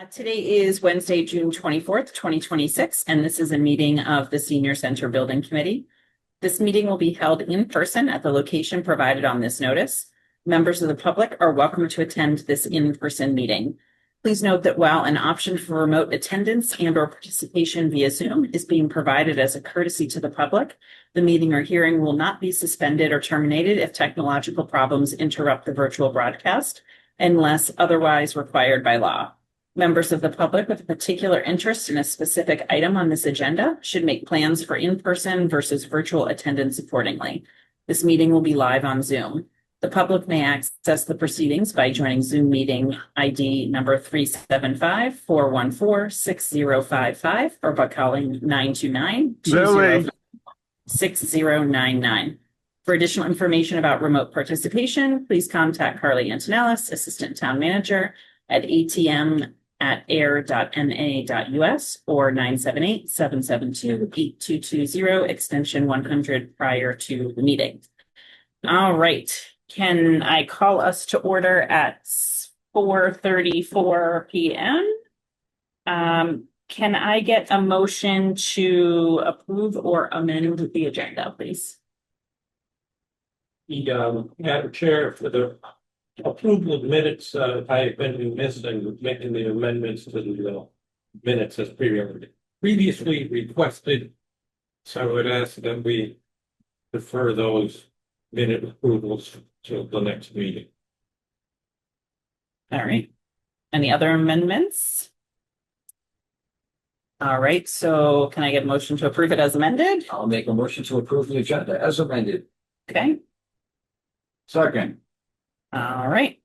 Today is Wednesday, June 24th, 2026, and this is a meeting of the Senior Center Building Committee. This meeting will be held in person at the location provided on this notice. Members of the public are welcome to attend this in-person meeting. Please note that while an option for remote attendance and/or participation via Zoom is being provided as a courtesy to the public, the meeting or hearing will not be suspended or terminated if technological problems interrupt the virtual broadcast, unless otherwise required by law. Members of the public with a particular interest in a specific item on this agenda should make plans for in-person versus virtual attendance accordingly. This meeting will be live on Zoom. The public may access the proceedings by joining Zoom meeting ID number 375-414-6055 or by calling 929-205-6099. For additional information about remote participation, please contact Carly Antonellis, Assistant Town Manager, at atm@ayer.ma.us or 978-772-8220, extension 100 prior to the meeting. All right. Can I call us to order at 4:34 p.m.? Can I get a motion to approve or amend the agenda, please? Madam Chair, for the approval of minutes, I have been remiss in making the amendments to the minutes as previously requested. So I would ask that we defer those minute approvals to the next meeting. All right. Any other amendments? All right. So can I get a motion to approve it as amended? I'll make a motion to approve the agenda as amended. Okay. Second. All right.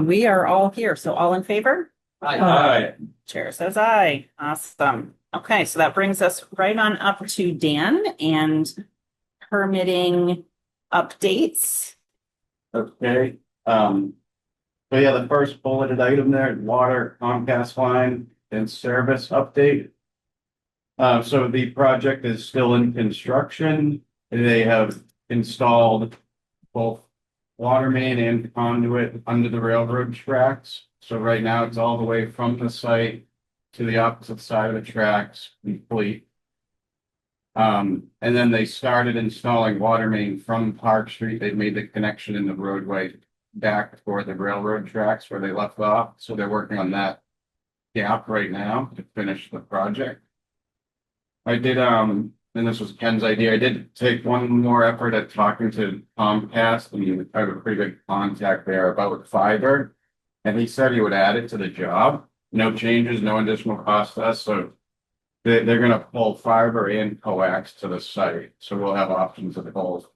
We are all here. So all in favor? Aye. Chair says aye. Awesome. Okay. So that brings us right on up to Dan and permitting updates. Okay, so yeah, the first bulleted item there, water Comcast line and service update. So the project is still in construction. They have installed both water main and conduit under the railroad tracks. So right now it's all the way from the site to the opposite side of the tracks complete. And then they started installing water main from Park Street. They made the connection in the roadway back toward the railroad tracks where they left off. So they're working on that gap right now to finish the project. I did, and this was Ken's idea, I did take one more effort at talking to Comcast. I mean, I have a pretty big contact there about fiber. And he said he would add it to the job. No changes, no additional cost to us. So they're going to pull fiber and coax to the site. So we'll have options of both.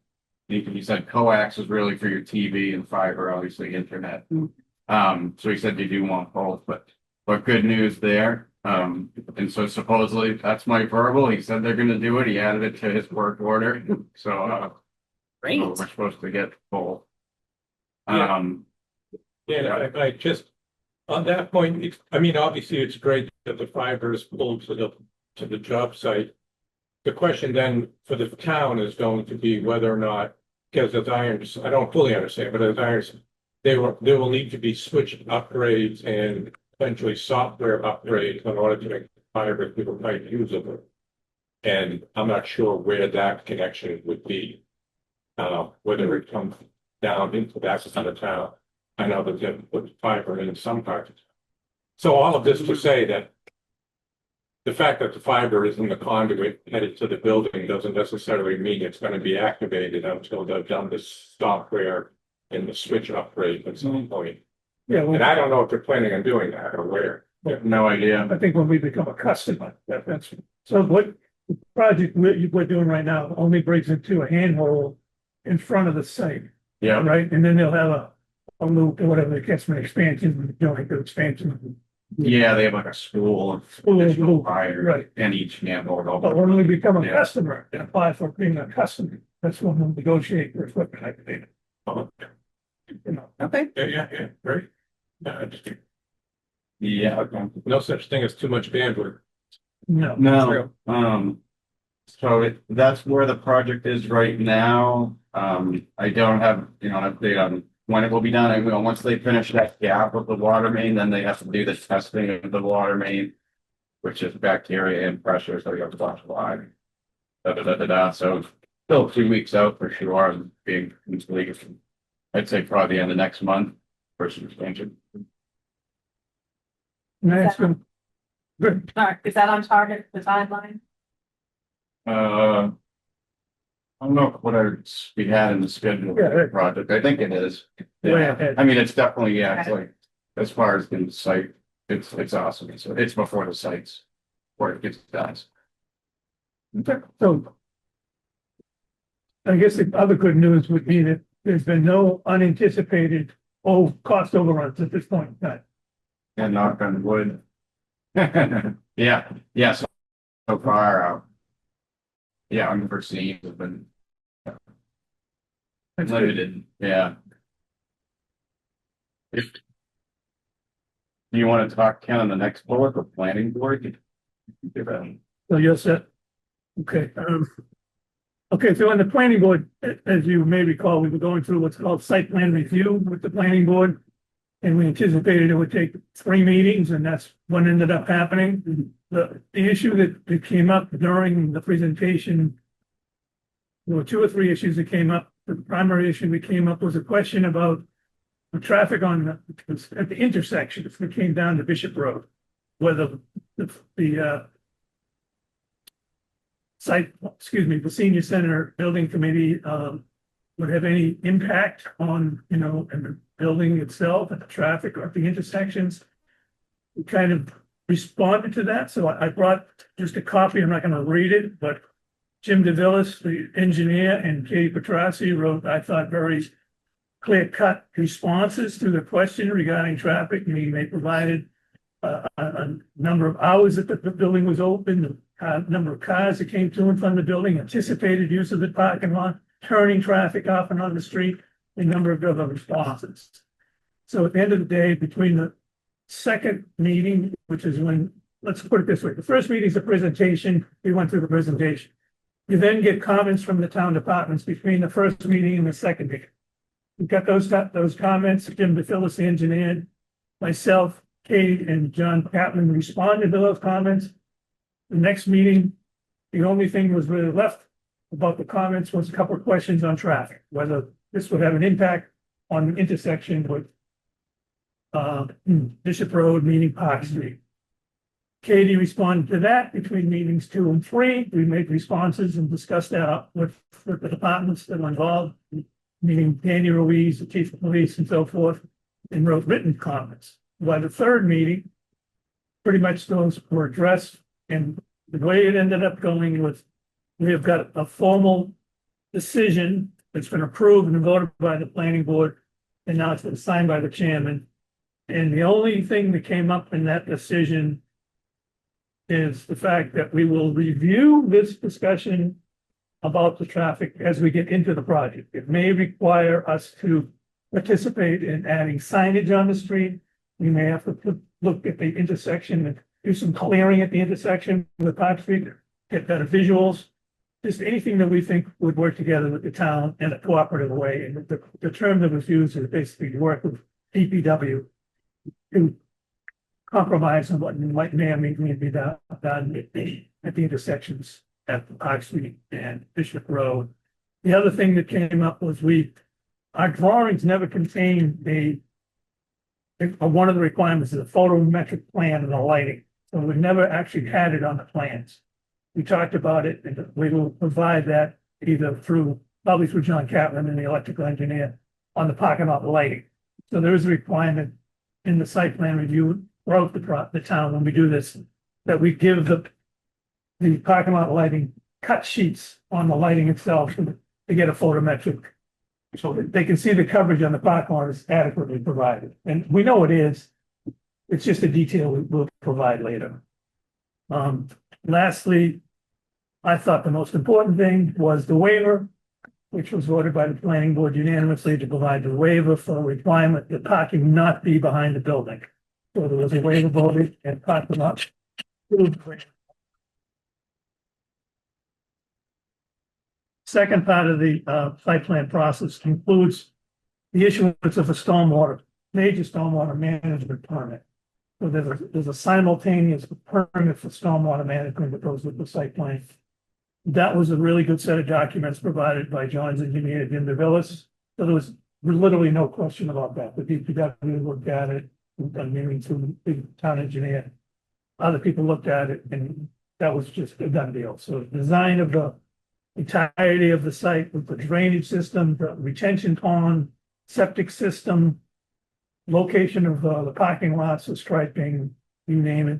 He said coax is really for your TV and fiber, obviously internet. So he said they do want both, but good news there. And so supposedly that's my verbal. He said they're going to do it. He added it to his work order. So Great. we're supposed to get both. I just, on that point, I mean, obviously it's great that the fiber is pulled to the job site. The question then for the town is going to be whether or not, because as I don't fully understand, but as I understand, there will need to be switch upgrades and eventually software upgrades in order to make the fiber people quite usable. And I'm not sure where that connection would be, whether it comes down into that side of town. I know that they put fiber in some parts of town. So all of this to say that the fact that the fiber is in the conduit headed to the building doesn't necessarily mean it's going to be activated until they've done the software and the switch upgrade at some point. Yeah, And I don't know if they're planning on doing that or where. No idea. I think when we become a customer, that's, so what the project we're doing right now only breaks into a handhold in front of the site, Yeah. right? And then they'll have a loop or whatever, it gets an expansion, like the expansion. Yeah, they have like a school of School additional loop, fire right. and each handle. But when we become a Yeah. customer and apply for being a customer, that's when we'll negotiate for equipment activated. You know, Okay. Yeah, right. Yeah, okay. No such thing as too much bandwidth. no. No, so that's where the project is right now. I don't have, an update on when it will be done, and once they finish that gap of the water main, then they have to do the testing of the water main, which is bacteria and pressure, so you have to watch a lot. So still 2 weeks out for sure, and being completed. I'd say probably the end of next month, first expansion. Next one. Good. Is that on target, the timeline? I don't know we had in the schedule Yeah, for the project. I think it is. Way Yeah, ahead. I mean, it's definitely, yeah, it's like, as far as the site, it's awesome. So it's before the sites, where it gets done. So I guess the other good news would be that there's been no unanticipated cost overruns at this point in time. And knock on wood. Yeah, yeah, so far, yeah, unforeseen have been That's good. limited, yeah. If you want to talk, Ken, on the next bullet, the planning board? So you're set. Okay, okay, so on the planning board, as you may recall, we were going through what's called site plan review with the planning board. And we anticipated it would take 3 meetings, and that's what ended up happening. The issue that came up during the presentation, there were 2 or 3 issues that came up. The primary issue that came up was a question about the traffic at the intersection, if it came down to Bishop Road, whether the the senior center building committee would have any impact on, in the building itself and the traffic or at the intersections. We kind of responded to that, so I brought just a copy. I'm not going to read it, but Jim DeVillis, the engineer, and Katie Petrassi wrote, I thought, very clear-cut responses to the question regarding traffic. They provided a number of hours that the building was open, the number of cars that came to and from the building, anticipated use of the parking lot, turning traffic off and on the street, a number of other responses. So at the end of the day, between the second meeting, which is when, let's put it this way, the first meeting is a presentation, we went through the presentation. You then get comments from the town departments between the first meeting and the second meeting. We got those comments, Jim DePhillis, the engineer, myself, Katie, and John Kaplan responded to those comments. The next meeting, the only thing was really left about the comments was a couple of questions on traffic, whether this would have an impact on the intersection with Bishop Road, meaning Park Street. Katie responded to that between meetings 2 and 3. We made responses and discussed that with the departments that were involved, meaning Danny Ruiz, the chief of police, and so forth, and wrote written comments. By the third meeting, pretty much those were addressed, and the way it ended up going was we have got a formal decision that's been approved and voted by the planning board, and now it's been signed by the chairman. And the only thing that came up in that decision is the fact that we will review this discussion about the traffic as we get into the project. It may require us to participate in adding signage on the street. We may have to look at the intersection and do some clearing at the intersection with Park Street, get better visuals. Just anything that we think would work together with the town in a cooperative way. And the term that was used is basically to work with DPW to compromise on what may or may be done at the intersections at Park Street and Bishop Road. The other thing that came up was our drawings never contained one of the requirements is a photometric plan of the lighting. So we never actually had it on the plans. We talked about it, and we will provide that either probably through John Kaplan and the electrical engineer on the parking lot lighting. So there is a requirement in the site plan review throughout the town when we do this, that we give the parking lot lighting cut sheets on the lighting itself to get a photometric, so that they can see the coverage on the parking lot is adequately provided. And we know it is. It's just a detail we'll provide later. Lastly, I thought the most important thing was the waiver, which was voted by the planning board unanimously to provide the waiver for a requirement that parking not be behind the building. So there was a waiver voted and parking lot. Second part of the site plan process includes the issuance of a major stormwater management permit. So there's a simultaneous permit for stormwater management that goes with the site plan. That was a really good set of documents provided by John's engineer, Jim DeVillis. So there was literally no question about that. The DPW looked at it, and meaning to the big town engineer. Other people looked at it, and that was just a done deal. So design of the entirety of the site with the drainage system, the retention pond, septic system, location of the parking lots, the striping, you name it,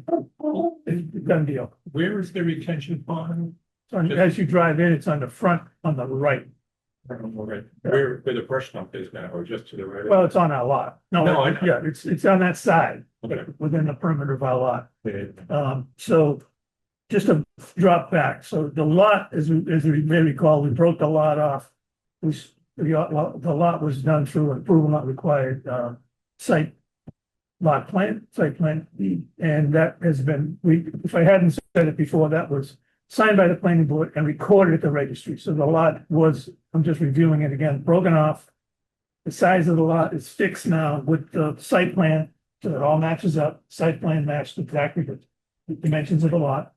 it's a done deal. Where is the retention pond? So as you drive in, it's on the front, on the right. Where the brush dump is now, or just to the right? Well, it's on our lot. No, I know. Yeah, it's on that side, Okay. within the perimeter of our lot. Okay. So just to drop back, so the lot, as we may recall, we broke the lot off. The lot was done through an approval not required, site plan, and that has been, if I hadn't said it before, that was signed by the planning board and recorded at the registry. So the lot was, I'm just reviewing it again, broken off. The size of the lot is fixed now with the site plan, so it all matches up. Site plan matched exactly the dimensions of the lot.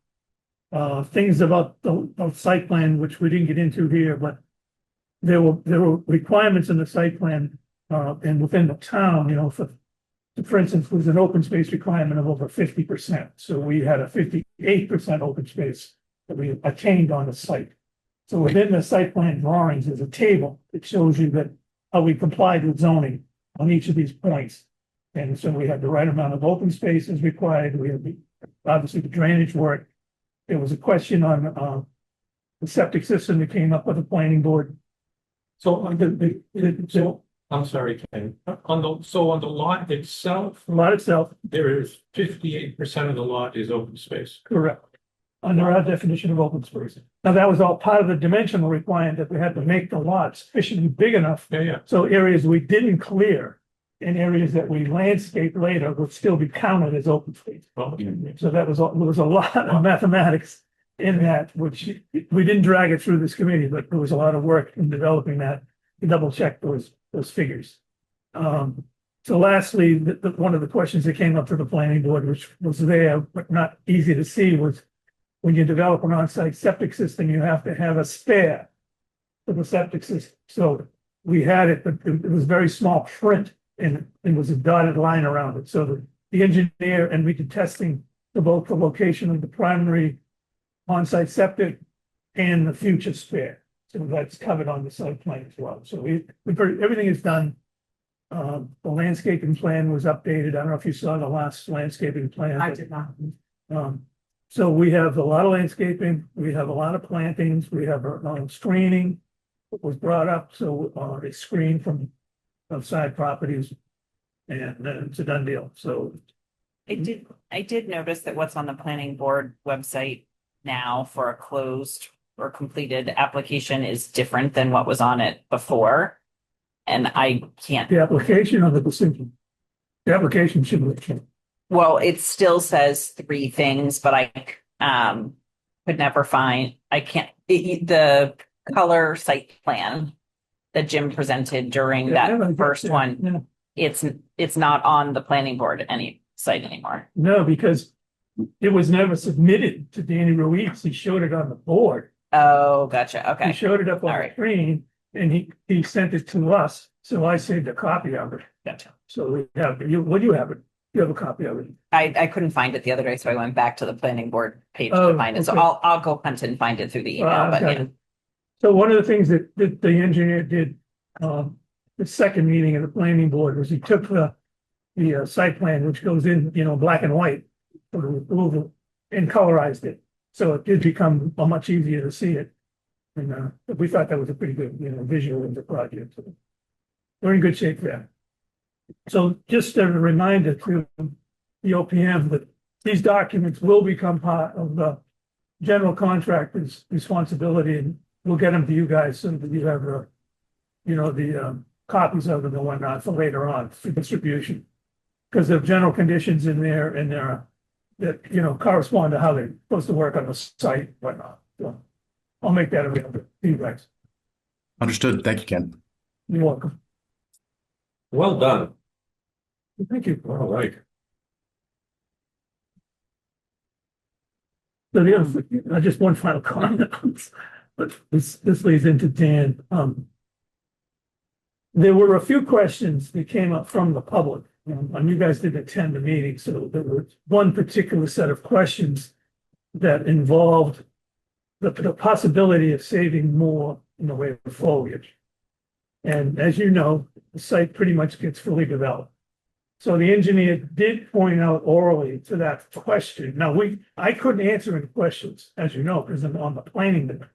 Things about the site plan, which we didn't get into here, but there were requirements in the site plan, and within the town, for instance, was an open space requirement of over 50%. So we had a 58% open space that we attained on the site. So within the site plan drawings, there's a table that shows you that how we complied with zoning on each of these points. And so we had the right amount of open space as required. We had obviously the drainage work. There was a question on the septic system that came up with the planning board. So on so I'm sorry, Ken, on the lot itself, The lot itself, there is 58% of the lot is open space. correct, under our definition of open space. Now, that was all part of the dimensional requirement that we had to make the lot sufficiently big enough. Yeah. So areas we didn't clear and areas that we landscaped later would still be counted as open space. So there was a lot of mathematics in that, which we didn't drag it through this committee, but there was a lot of work in developing that to double check those figures. So lastly, one of the questions that came up to the planning board, which was there, but not easy to see, was when you develop an on-site septic system, you have to have a spare for the septic system. So we had it, but it was very small print and it was a dotted line around it. So the engineer, and we did testing for both the location of the primary on-site septic and the future spare. So that's covered on the site plan as well. So everything is done. The landscaping plan was updated. I don't know if you saw the last landscaping plan. I did not. So we have a lot of landscaping, we have a lot of plantings, we have screening that was brought up, so it's screened from outside properties. And it's a done deal, so. I did notice that what's on the planning board website now for a closed or completed application is different than what was on it before. And I can't, The application of the decision. The application should be changed. well, it still says three things, but I could never find, I can't, the color site plan that Jim presented during that first one, it's not on the planning board site anymore. No, because it was never submitted to Danny Ruiz. He showed it on the board. Oh, gotcha. He Okay. showed it up on All the right. screen and he sent it to us. So I saved a copy of it. Gotcha. So we have, what do you have it? You have a copy of it. I couldn't find it the other day, so I went back to the planning board page Oh, to find it. So okay. I'll go hunt and find it through the email, but Okay. So one of the things that the engineer did, the second meeting of the planning board was he took the site plan, which goes in, black and white for the approval and colorized it. So it did become much easier to see it. And we thought that was a pretty good, visual of the project. So we're in good shape there. So just a reminder to the OPM that these documents will become part of the general contractor's responsibility, and we'll get them to you guys so that you have the copies of them and whatnot for later on for distribution. Because there are general conditions in there and there are that correspond to how they're supposed to work on the site and whatnot. So I'll make that available to you guys. Understood. Thank you, Ken. You're welcome. Well done. Thank you. All right. So the other, just one final comment, but this leads into Dan. There were a few questions that came up from the public, and you guys didn't attend the meeting, so there was one particular set of questions that involved the possibility of saving more in the way of foliage. And as you know, the site pretty much gets fully developed. So the engineer did point out orally to that question. Now, I couldn't answer any questions, as you know, because I'm on the planning board.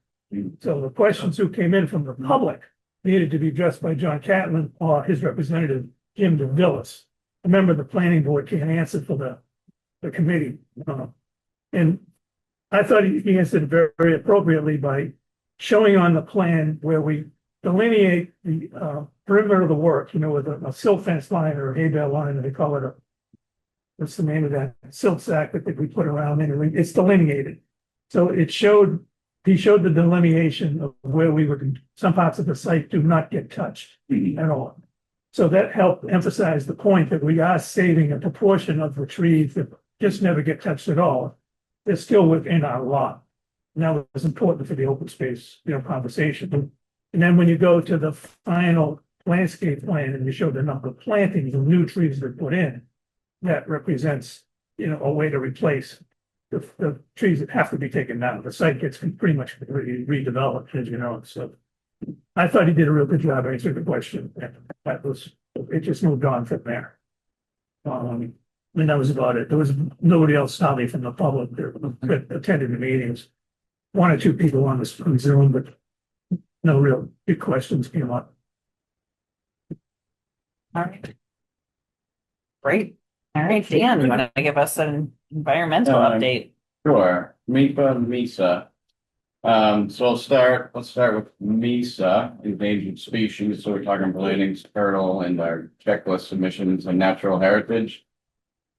So the questions who came in from the public needed to be addressed by John Catlin or his representative, Jim DeVillis. A member of the planning board can't answer for the committee. And I thought he answered very, very appropriately by showing on the plan where we delineate the perimeter of the work, with a silt fence line or a hay bale line, and they call it what's the name of that silt sack that we put around it. It's delineated. So he showed the delineation of where some parts of the site do not get touched at all. So that helped emphasize the point that we are saving a proportion of the trees that just never get touched at all. They're still within our lot. And that was important for the open space, conversation. And then when you go to the final landscape plan and you show the number of plantings and new trees that are put in, that represents, a way to replace the trees that have to be taken down. The site gets pretty much redeveloped, as you know. So I thought he did a real good job answering the question. And it just moved on from there. And that was about it. There was nobody else, probably from the public that attended the meetings. One or two people on Zoom, but no real big questions came up. All right. Great. All right, Dan, you want to give us an environmental update? Sure, MISA. So let's start with MISA, endangered species. So we're talking blading turtle and our checklist submissions and natural heritage.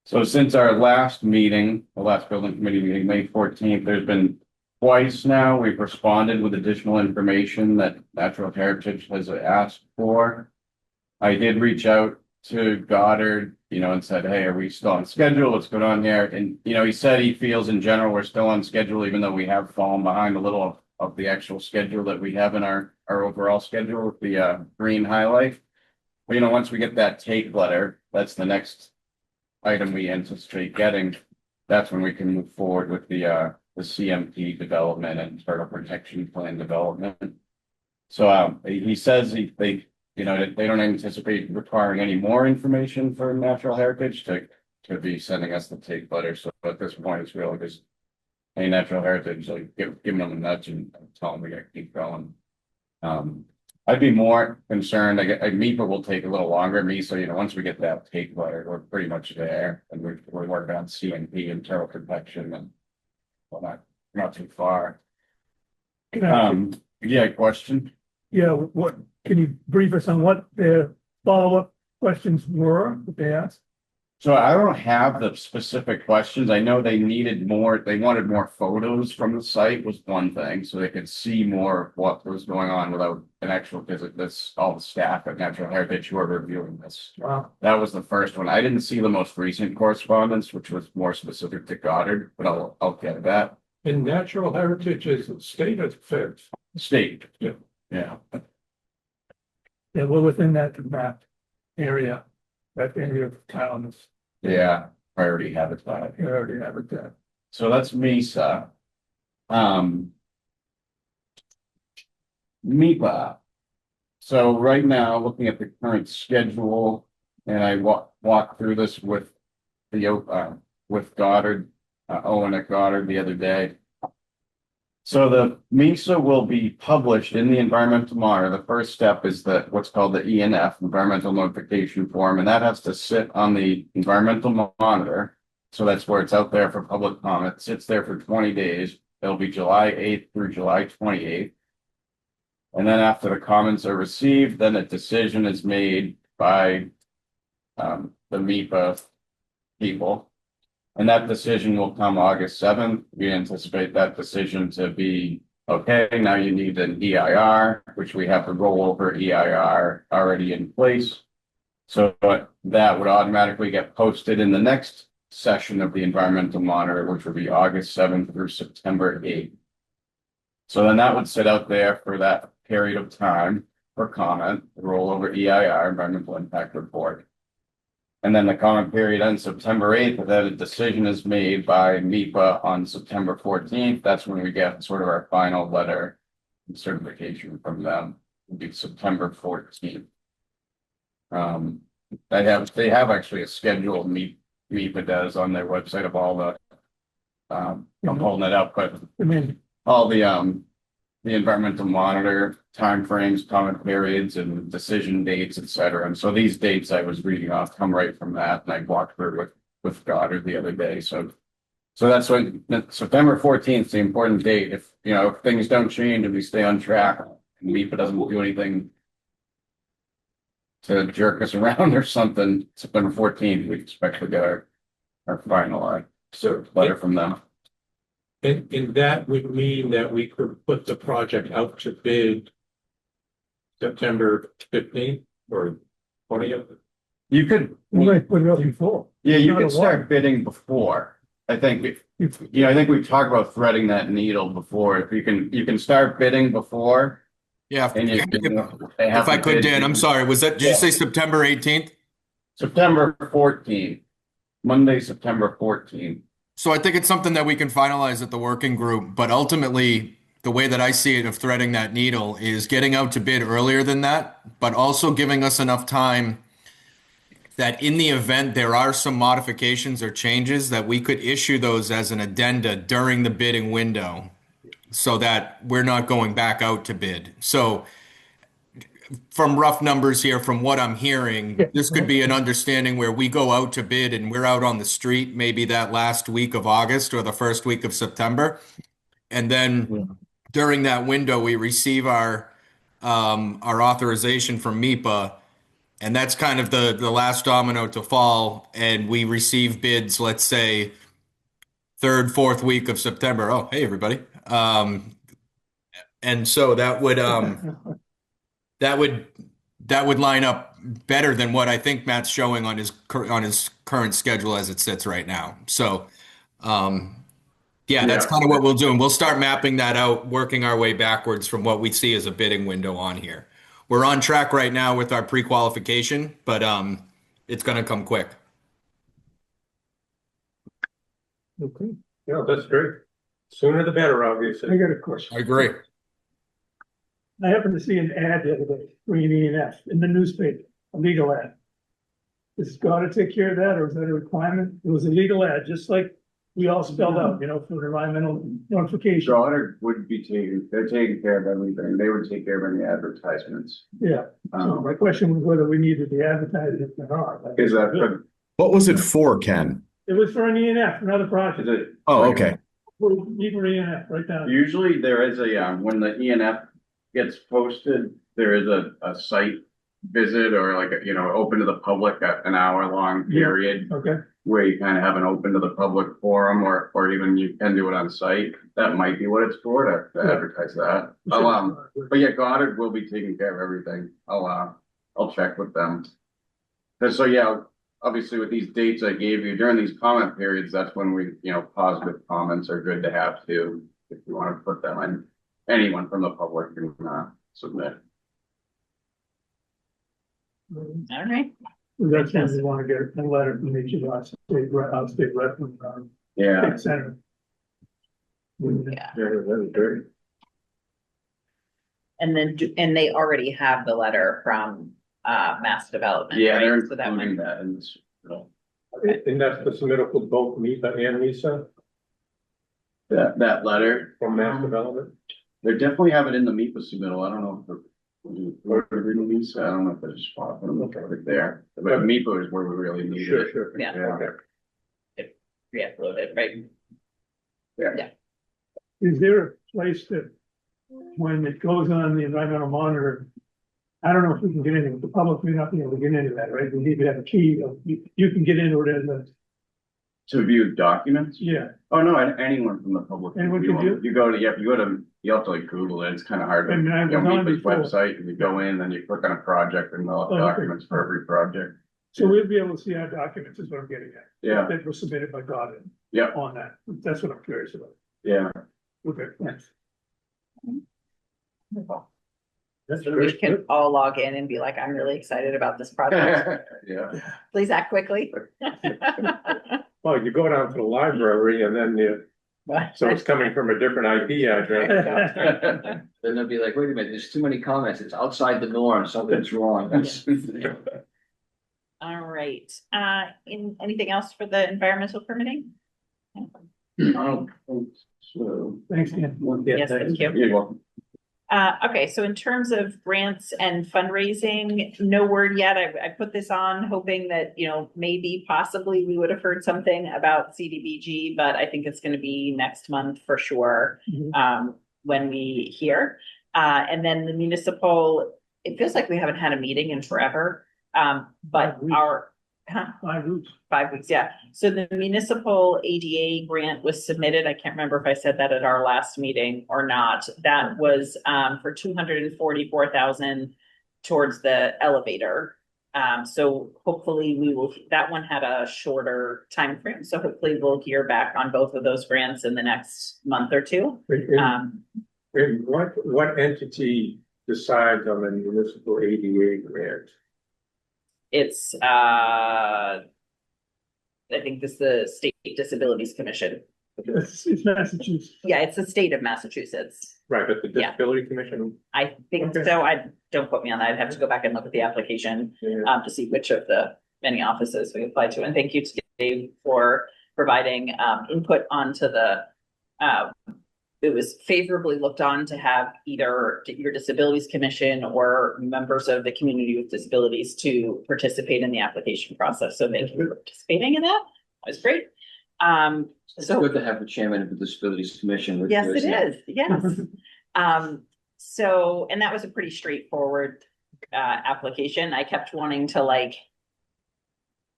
So since our last meeting, the last building committee meeting, May 14th, there's been twice now we've responded with additional information that natural heritage has asked for. I did reach out to Goddard, and said, hey, are we still on schedule? What's going on here? And, he said he feels in general we're still on schedule, even though we have fallen behind a little of the actual schedule that we have in our overall schedule with the green highlight. But, once we get that take letter, that's the next item we anticipate getting. That's when we can move forward with the CMP development and turtle protection plan development. So he says they don't anticipate requiring any more information for natural heritage to be sending us the take letter. So at this point, it's really just a natural heritage, like giving them a nudge and telling them we gotta keep going. I'd be more concerned. MIPA will take a little longer. MISA, once we get that take letter, we're pretty much there, and we're working on CMP and turtle protection, and well, not too far. Yeah, question. Yeah, what can you brief us on what their follow-up questions were that they asked? So I don't have the specific questions. I know they wanted more photos from the site was one thing, so they could see more of what was going on without an actual visit. That's all the staff at Natural Heritage who are reviewing this. Wow. That was the first one. I didn't see the most recent correspondence, which was more specific to Goddard, but I'll get that. And natural heritage is state or feds? State. Yeah. Yeah. Yeah, we're within that area, that area of town is Yeah. Priority habitat. already habitat. So that's MESA. MIPA. So right now, looking at the current schedule, and I walked through this with with Goddard, Owen at Goddard the other day. So the MESA will be published in the environmental monitor. The first step is what's called the ENF, environmental notification form, and that has to sit on the environmental monitor. So that's where it's out there for public comment. It sits there for 20 days. It'll be July 8th through July 28th. And then after the comments are received, then a decision is made by the MIPA people. And that decision will come August 7th. We anticipate that decision to be, okay, now you need an EIR, which we have the rollover EIR already in place. So that would automatically get posted in the next session of the environmental monitor, which would be August 7th through September 8th. So then that would sit out there for that period of time for comment, roll over EIR, environmental impact report. And then the comment period ends September 8th, and then a decision is made by MEPA on September 14th. That's when we get sort of our final letter and certification from them. It'll be September 14th. They have actually a schedule MEPA does on their website of all the I'm holding it up, but I mean, all the environmental monitor timeframes, comment periods, and decision dates, et cetera. And so these dates I was reading off come right from that, and I walked through with Goddard the other day. So that's when September 14th is the important date. If if things don't change and we stay on track, and MEPA doesn't do anything to jerk us around or something, September 14th, we expect to get our final letter from them. And that would mean that we could put the project out to bid September 15th or 20th. You could, we might put it up before. yeah, you Not could a start lot. bidding before. I think, I think we've talked about threading that needle before. If you can start bidding before. Yeah, And if they have I to could, bid Dan, I'm sorry, was that, did you say September 18th? September 14th, Monday, September 14th. So I think it's something that we can finalize at the working group, but ultimately, the way that I see it of threading that needle is getting out to bid earlier than that, but also giving us enough time that in the event there are some modifications or changes, that we could issue those as an addenda during the bidding window so that we're not going back out to bid. So from rough numbers here, from what I'm hearing, this could be an understanding where we go out to bid and we're out on the street maybe that last week of August or the first week of September. And then during that window, we receive our authorization from MEPA. And that's kind of the last domino to fall. And we receive bids, let's say, third, fourth week of September. Oh, hey, everybody. And so that would that would line up better than what I think Matt's showing on his current schedule as it sits right now. So, that's kind of what we'll do. And we'll start mapping that out, working our way backwards from what we see as a bidding window on here. We're on track right now with our pre-qualification, but it's going to come quick. Okay, Yeah, that's great. Sooner the better, I obviously. got a question. I agree. I happened to see an ad the other day, for an E&F in the newspaper, a legal ad. Is Gotta take care of that, or is that a requirement? It was a legal ad, just like we all spelled out, for environmental notification. Goddard would be they're taking care of everything. They would take care of any advertisements. Yeah, so my question was whether we needed the advertising or not. Is that good? What was it for, Ken? It was for an E&F, another project. Is it? Oh, okay. Need for E&F right now. Usually there is when the ENF gets posted, there is a site visit or like, open to the public at an hour-long period Okay, where you kind of have an open to the public forum or even you can do it on site. That might be what it's for to advertise that. But yeah, Goddard will be taking care of everything. I'll check with them. Obviously with these dates I gave you during these comment periods, that's when we, positive comments are good to have too. If you want to put them in, anyone from the public can submit. All right. that's when we want to get a letter from each of us, state rep from Yeah. state center. Yeah. That's great. And then, and they already have the letter from Mass Development. Yeah, right? they're So that including might, that in this. And that's the submittal for both MEPA and MISA That letter, from Mass Development. they definitely have it in the MEPA submittal. I don't know if I don't know if there's a spot for them there, but MEPA is where we really need it. Sure. Yeah. Re-uploaded, right? Is there a place that, when it goes on the environmental monitor, I don't know if we can get into it, the public may not be able to get into that, right? We need to have a key, you can get into it To view documents? Yeah. Oh, no, anyone from the public. Anyone can view? You have to like Google it. It's kind of hard to, And I you know, was on Meet's before. website and you go in, then you click on a project and they'll have Oh, okay. documents for every project. So we'll be able to see our documents is what I'm getting at. Yeah. That were submitted by Godwin Yeah, on that. That's what I'm curious about. yeah. Okay, thanks. We can all log in and be like, I'm really excited about this project. Yeah. Please act quickly. Well, you go down to the library and then so it's coming from a different IP address. Then they'll be like, wait a minute, there's too many comments. It's outside the norm. Something's wrong. All right, anything else for the environmental permitting? So, Thanks, Dan. Yes, thank you. you're welcome. Okay, so in terms of grants and fundraising, no word yet. I put this on hoping that, you know, maybe possibly we would have heard something about CDBG, but I think it's gonna be next month for sure, Mhm. when we hear. And then the municipal, it feels like we haven't had a meeting in forever, but 5 weeks. our, 5 weeks. 5 weeks, yeah. So the municipal ADA grant was submitted. I can't remember if I said that at our last meeting or not. That was for 244,000 towards the elevator. So hopefully that one had a shorter time frame. So hopefully we'll hear back on both of those grants in the next month or two. And what entity decides on the municipal ADA grant? It's I think this is the State Disabilities Commission. It's Massachusetts. Yeah, it's the state of Massachusetts. Right, but the Yeah. Disability Commission, I think Okay. so. Don't quote me on that. I'd have to go back and look at the application yeah. to see which of the many offices we applied to. And thank you to Dave for providing input onto the it was favorably looked on to have either your disabilities commission or members of the community with disabilities to participate in the application process. So thank you for participating in that. That was great. It's So good to have the chairman of the Disabilities Commission. with yes, us. it is. Yes. So, and that was a pretty straightforward application. I kept wanting to like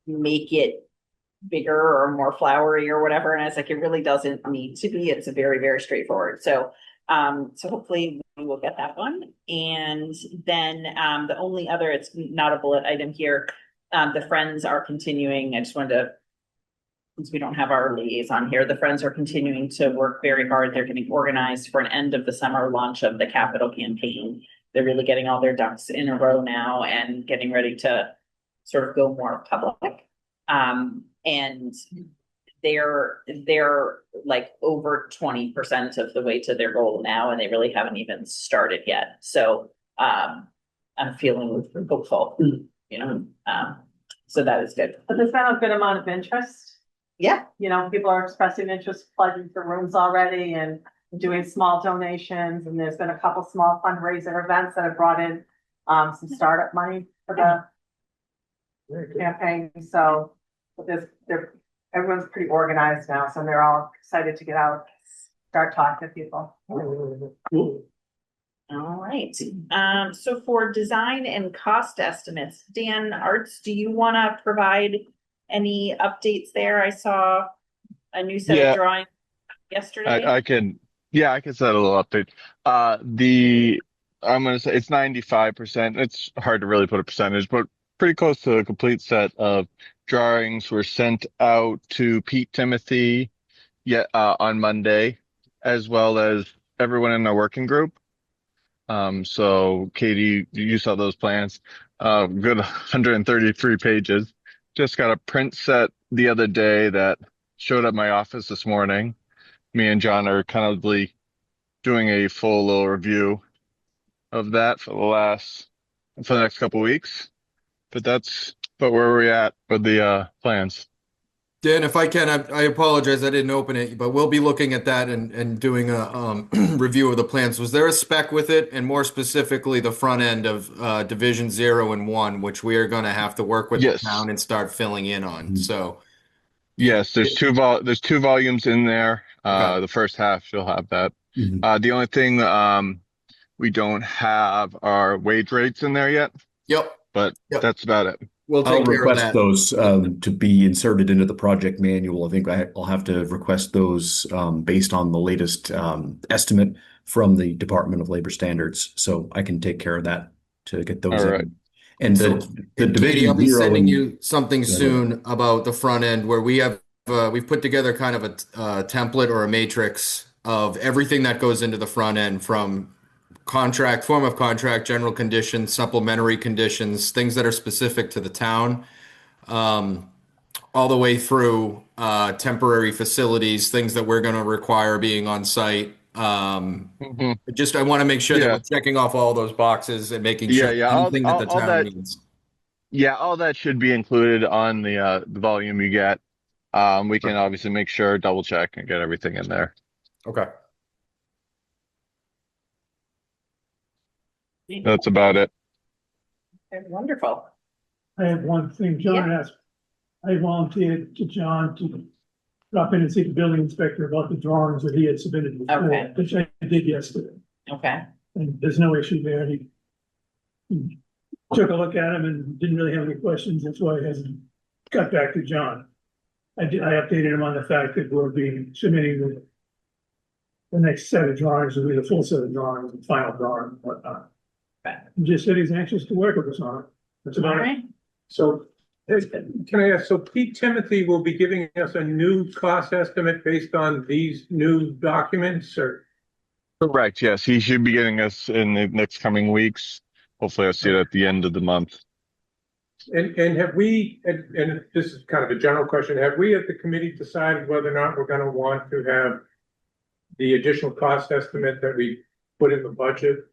make it bigger or more flowery or whatever. And I was like, it really doesn't need to be. It's a very, very straightforward. So, so hopefully we will get that one. And then the only other, it's not a bullet item here. The Friends are continuing. I just wanted to, since we don't have our liaison here, the Friends are continuing to work very hard. They're getting organized for an end of the summer launch of the capital campaign. They're really getting all their ducks in a row now and getting ready to sort of go more public. And they're like over 20% of the way to their goal now, and they really haven't even started yet. So I'm feeling hopeful, you know, so that is good. But there's been a good amount of interest. Yeah. You know, people are expressing interest, pledging for rooms already and doing small donations. And there's been a couple small fundraiser events that have brought in some startup money for the campaign. So everyone's pretty organized now, so they're all excited to get out, start talking to people. All right. So for design and cost estimates, Dan Arts, do you want to provide any updates there? I saw a new set of drawings yesterday. I can set a little update. I'm gonna say it's 95%. It's hard to really put a percentage, but pretty close to a complete set of drawings were sent out to Pete Timothy on Monday, as well as everyone in the working group. So Katie, you saw those plans. Good 133 pages. Just got a print set the other day that showed up my office this morning. Me and John are currently doing a full little review of that for the next couple weeks. But that's where we're at with the plans. Dan, if I can, I apologize, I didn't open it, but we'll be looking at that and doing a review of the plans. Was there a spec with it, and more specifically the front end of Division 0 and 1, which we are going to have to work with the town and start filling in on? So yes, there's two volumes in there. Okay. The first half you'll have that. The only thing we don't have are wage rates in there yet. Yep. But that's about it. We'll I'll take care of request that. those to be inserted into the project manual. I think I'll have to request those based on the latest estimate from the Department of Labor Standards. So I can take care of that to get those All right. in. And So, the Katie, I'll Division be Zero sending and you something go ahead. soon about the front end where we've put together kind of a template or a matrix of everything that goes into the front end from contract, form of contract, general conditions, supplementary conditions, things that are specific to the town, all the way through temporary facilities, things that we're going to require being on site. Hmm. I want to make sure that we're Yeah. checking off all those boxes and making Yeah. sure Yeah. anything that the All town that. needs. Yeah. All that should be included on the volume you get. We can obviously make sure, double check and get everything in there. Okay. That's about it. Wonderful. I have one thing, John asked, I volunteered to John to drop in and see the building inspector about the drawings that he had submitted before, Okay. which I did yesterday. Okay. And there's no issue there. He took a look at him and didn't really have any questions. That's why he hasn't got back to John. I updated him on the fact that we'll be submitting the next set of drawings will be the full set of drawings and final drawing and whatnot. Okay. He just said he's anxious to work with us on it. That's All about it. right. So, can I ask, so Pete Timothy will be giving us a new cost estimate based on these new documents, or? Correct. Yes. He should be getting us in the next coming weeks. Hopefully I'll see it at the end of the month. And have we, and this is kind of a general question, have we at the committee decided whether or not we're gonna want to have the additional cost estimate that we put in the budget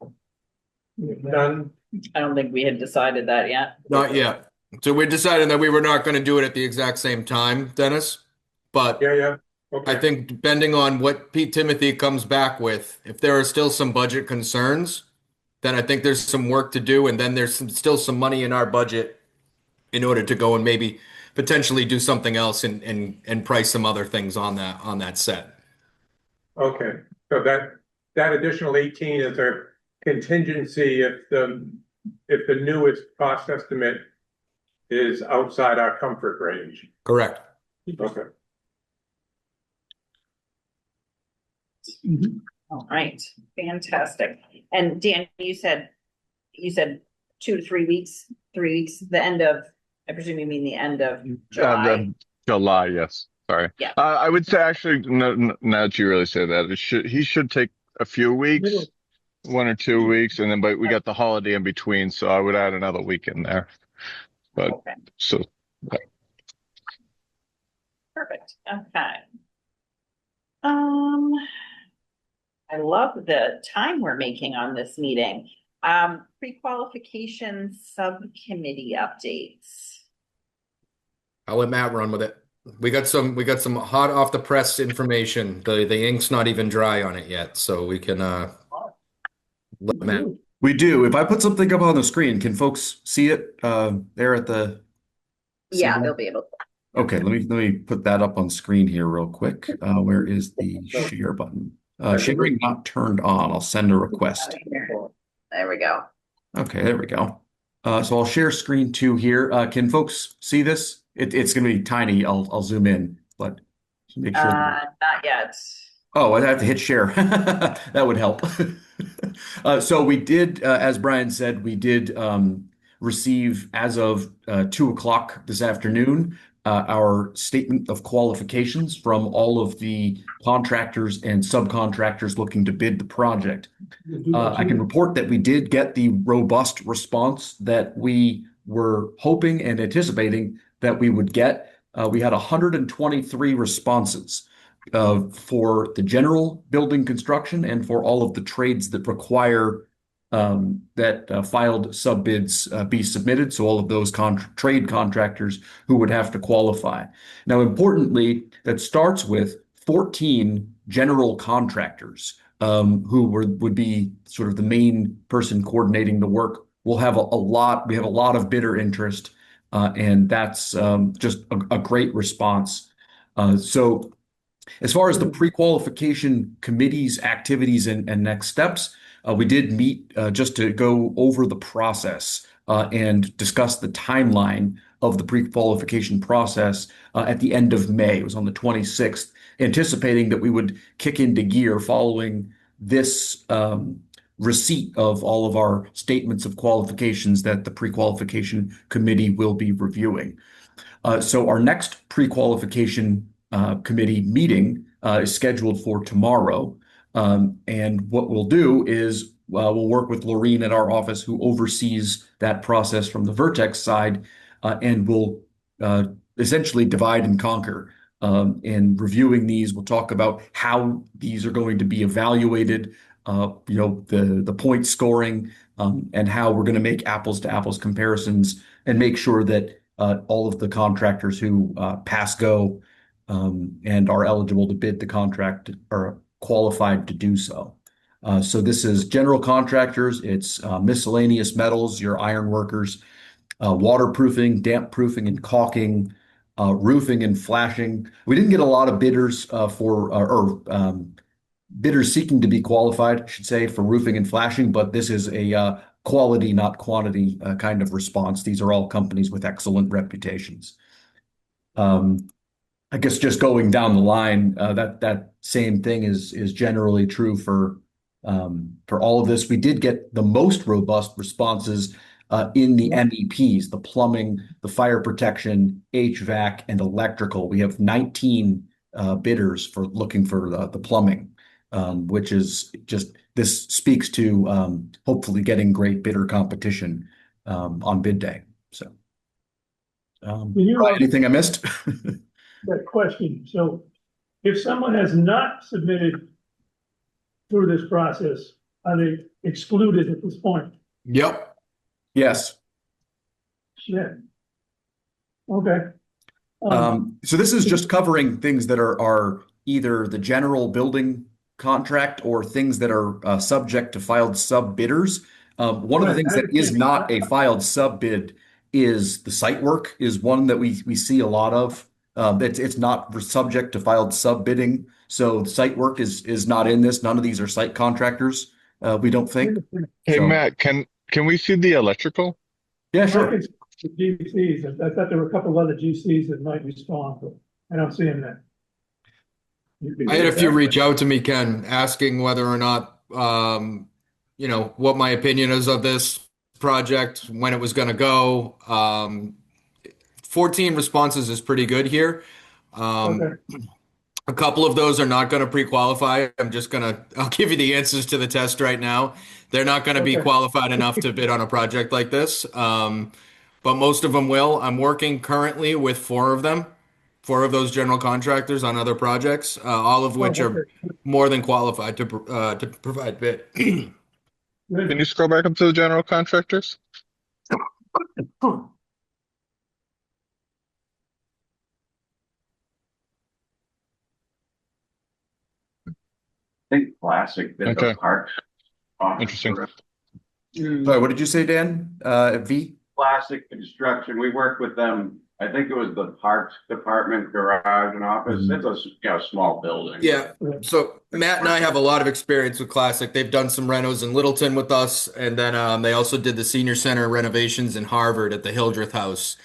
done? I don't think we had decided that yet. Not yet. So we decided that we were not going to do it at the exact same time, Dennis. But Yeah, I okay, think depending on what Pete Timothy comes back with, if there are still some budget concerns, then I think there's some work to do, and then there's still some money in our budget in order to go and maybe potentially do something else and price some other things on that set. okay, so that additional 18 is a contingency if the newest cost estimate is outside our comfort range. Correct. Okay. All right, fantastic. And Dan, you said 2 to 3 weeks, 3 weeks, the end of, I presume you mean the end of July. July. Yes. Sorry. Yeah. I would say actually, no, now that you really say that, he should take a few weeks, 1 or 2 weeks, and then, but we got the holiday in between, so I would add another week in there. But Okay, so. perfect. Okay. I love the time we're making on this meeting. Pre-qualification subcommittee updates. I'll let Matt run with it. We got some hot off the press information. The ink's not even dry on it yet, so we can let Matt. We do. If I put something up on the screen, can folks see it there at the? Yeah, they'll be able to. Okay, let me put that up on screen here real quick. Where is the share button? Sharing not turned on. I'll send a request. There we go. Okay, there we go. So I'll share screen 2 here. Can folks see this? It's going to be tiny. I'll zoom in, but make sure. Not yet. Oh, I'd have to hit share. That would help. So we did, as Brian said, we did receive, as of 2 o'clock this afternoon, our statement of qualifications from all of the contractors and subcontractors looking to bid the project. I can report that we did get the robust response that we were hoping and anticipating that we would get. We had 123 responses for the general building construction and for all of the trades that require that filed sub bids be submitted. So all of those trade contractors who would have to qualify. Now, importantly, that starts with 14 general contractors who would be sort of the main person coordinating the work. We'll have we have a lot of bidder interest, and that's just a great response. So as far as the pre-qualification committee's activities and next steps, we did meet just to go over the process. and discussed the timeline of the pre-qualification process at the end of May. It was on the 26th, anticipating that we would kick into gear following this receipt of all of our statements of qualifications that the pre-qualification committee will be reviewing. So our next pre-qualification committee meeting is scheduled for tomorrow. And what we'll do is we'll work with Laureen at our office who oversees that process from the Vertex side, and we'll essentially divide and conquer. In reviewing these, we'll talk about how these are going to be evaluated, the point scoring, and how we're going to make apples to apples comparisons and make sure that all of the contractors who pass go and are eligible to bid the contract are qualified to do so. So this is general contractors, it's miscellaneous metals, your iron workers, waterproofing, damp proofing and caulking, roofing and flashing. We didn't get a lot of bidders bidders seeking to be qualified, I should say, for roofing and flashing, but this is a quality, not quantity kind of response. These are all companies with excellent reputations. I guess just going down the line, that same thing is generally true for all of this. We did get the most robust responses in the MEPs, the plumbing, the fire protection, HVAC, and electrical. We have 19 bidders for looking for the plumbing, which is just, this speaks to hopefully getting great bidder competition on bid day. So, Brian, anything I missed? That question. So if someone has not submitted through this process, are they excluded at this point? Yep. Yes. Shit. Okay. So this is just covering things that are either the general building contract or things that are subject to filed sub bidders. One of the things that is not a filed sub bid is the site work is one that we see a lot of. It's not subject to filed sub bidding. So the site work is not in this. None of these are site contractors. We don't think. Hey, So, Matt, can we see the electrical? yeah, sure. The GCs, I thought there were a couple of other GCs that might respond, but I don't see them there. I had a few reach out to me, Ken, asking whether or not, what my opinion is of this project, when it was going to go. 14 responses is pretty good here. Okay. A couple of those are not going to pre-qualify. I'll give you the answers to the test right now. They're not going to be qualified enough to bid on a project like this. But most of them will. I'm working currently with four of those general contractors on other projects, all of which are more than qualified to provide bid. Can you scroll back up to the general contractors? I think Classic did Okay. the parks. Interesting. Sorry, what did you say, Dan? V? Classic Construction, we worked with them. I think it was the Parks Department garage and office. It's a small building. Yeah. So Matt and I have a lot of experience with Classic. They've done some renos in Littleton with us, and then they also did the senior center renovations in Harvard at the Hildreth House.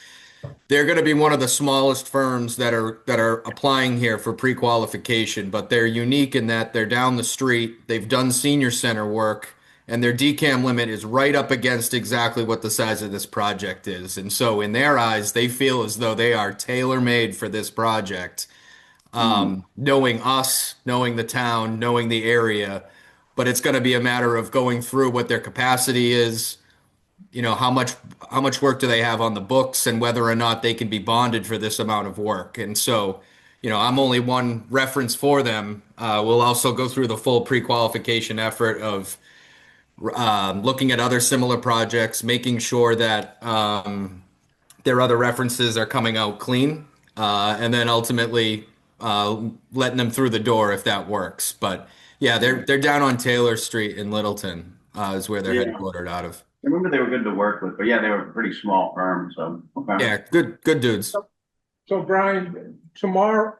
They're going to be one of the smallest firms that are applying here for pre-qualification, but they're unique in that they're down the street. They've done senior center work, and their DCAM limit is right up against exactly what the size of this project is. And so in their eyes, they feel as though they are tailor-made for this project, knowing us, knowing the town, knowing the area. But it's going to be a matter of going through what their capacity is, how much work do they have on the books, and whether or not they can be bonded for this amount of work. And so, I'm only one reference for them. We'll also go through the full pre-qualification effort of looking at other similar projects, making sure that their other references are coming out clean, and then ultimately letting them through the door if that works. But yeah, they're down on Taylor Street in Littleton, is where they're headquartered out of. I remember they were good to work with, but yeah, they were a pretty small firm, so. Okay. Yeah, good dudes. So Brian, tomorrow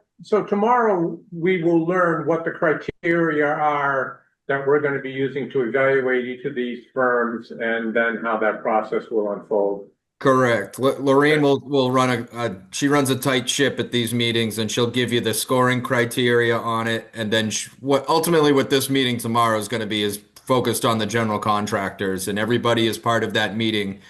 we will learn what the criteria are that we're going to be using to evaluate each of these firms and then how that process will unfold. Correct. Lorraine will run she runs a tight ship at these meetings, and she'll give you the scoring criteria on it. And then what this meeting tomorrow is going to be is focused on the general contractors, and everybody as part of that meeting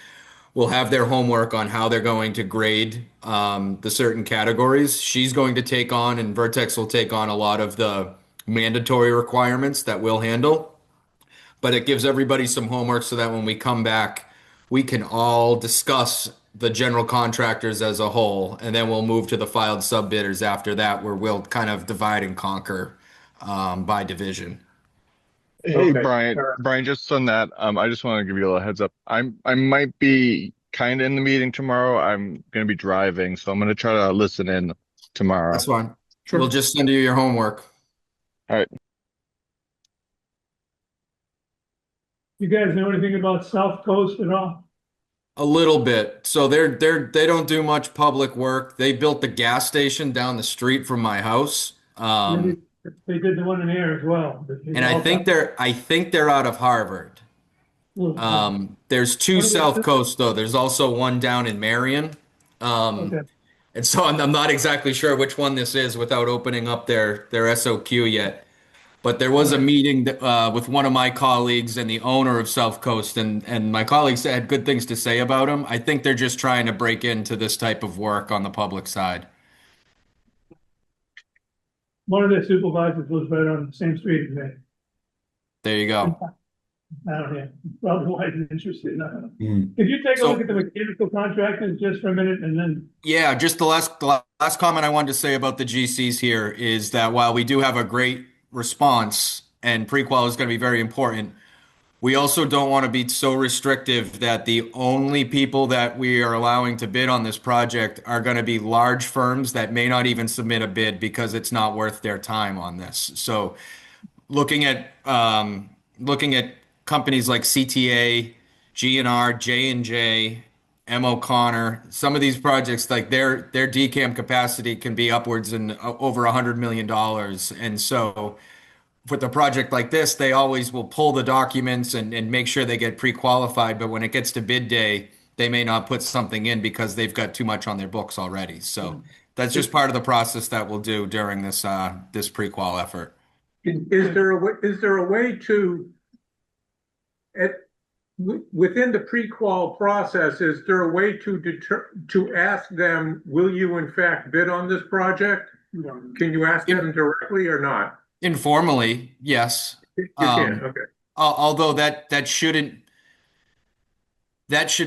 will have their homework on how they're going to grade the certain categories. She's going to take on, and Vertex will take on a lot of the mandatory requirements that we'll handle. But it gives everybody some homework so that when we come back, we can all discuss the general contractors as a whole, and then we'll move to the filed sub bidders after that, where we'll kind of divide and conquer by division. Hey, Okay. Brian, just on that, I just want to give you a little heads up. I might be kind of in the meeting tomorrow. I'm going to be driving, so I'm going to try to listen in tomorrow. That's fine. Sure. We'll just send you your homework. All right. You guys know anything about South Coast at all? A little bit. So they don't do much public work. They built the gas station down the street from my house. They did the one in Ayer as well. And I think they're out of Harvard. There's two South Coast though. There's also one down in Marion. Okay. And so I'm not exactly sure which one this is without opening up their SOQ yet. But there was a meeting with one of my colleagues and the owner of South Coast, and my colleagues had good things to say about him. I think they're just trying to break into this type of work on the public side. One of their supervisors lives right on the same street as me. There you go. I don't know. Probably why he's interested. I don't know. Mm. Could you take a So- look at the mechanical contractors just for a minute and then? Yeah, just the last comment I wanted to say about the GCs here is that while we do have a great response and pre-qual is going to be very important, we also don't want to be so restrictive that the only people that we are allowing to bid on this project are going to be large firms that may not even submit a bid because it's not worth their time on this. So looking at companies like CTA, GNR, J&J, M. O'Connor, some of these projects, like their DCAM capacity can be upwards in over $100 million. And so with a project like this, they always will pull the documents and make sure they get pre-qualified. But when it gets to bid day, they may not put something in because they've got too much on their books already. So that's just part of the process that we'll do during this pre-qual effort. Is there a way to, within the pre-qual process, is there a way to ask them, will you in fact bid on this project? Can you ask them directly or not? Informally, yes. You can, okay. Although that should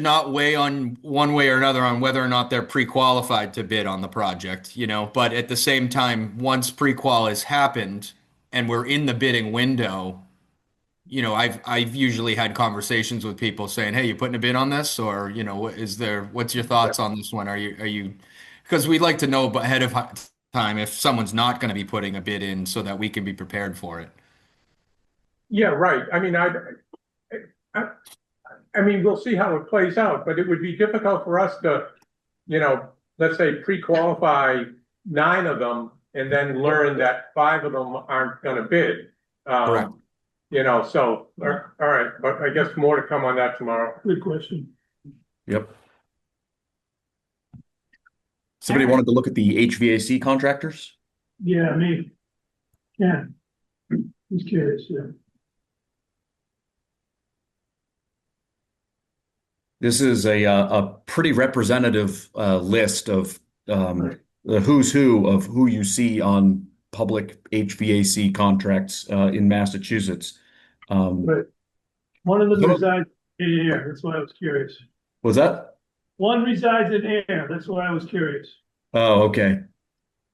not weigh on one way or another on whether or not they're pre-qualified to bid on the project, But at the same time, once pre-qual has happened and we're in the bidding window, I've usually had conversations with people saying, "Hey, you putting a bid on this?" Or, what's your thoughts on this one? Are you, because we'd like to know ahead of time if someone's not going to be putting a bid in so that we can be prepared for it. Yeah, right. I mean, we'll see how it plays out, but it would be difficult for us to, let's say pre-qualify 9 of them and then learn that 5 of them aren't going to bid. Correct. So, all right, but I guess more to come on that tomorrow. Good question. Yep. Somebody wanted to look at the HVAC contractors? Yeah, me. Yeah. He's curious, yeah. This is a pretty representative list of the who's who of who you see on public HVAC contracts in Massachusetts. But one of them resides in Ayer. That's why I was curious. Was that? One resides in Ayer. That's why I was curious. Oh, okay.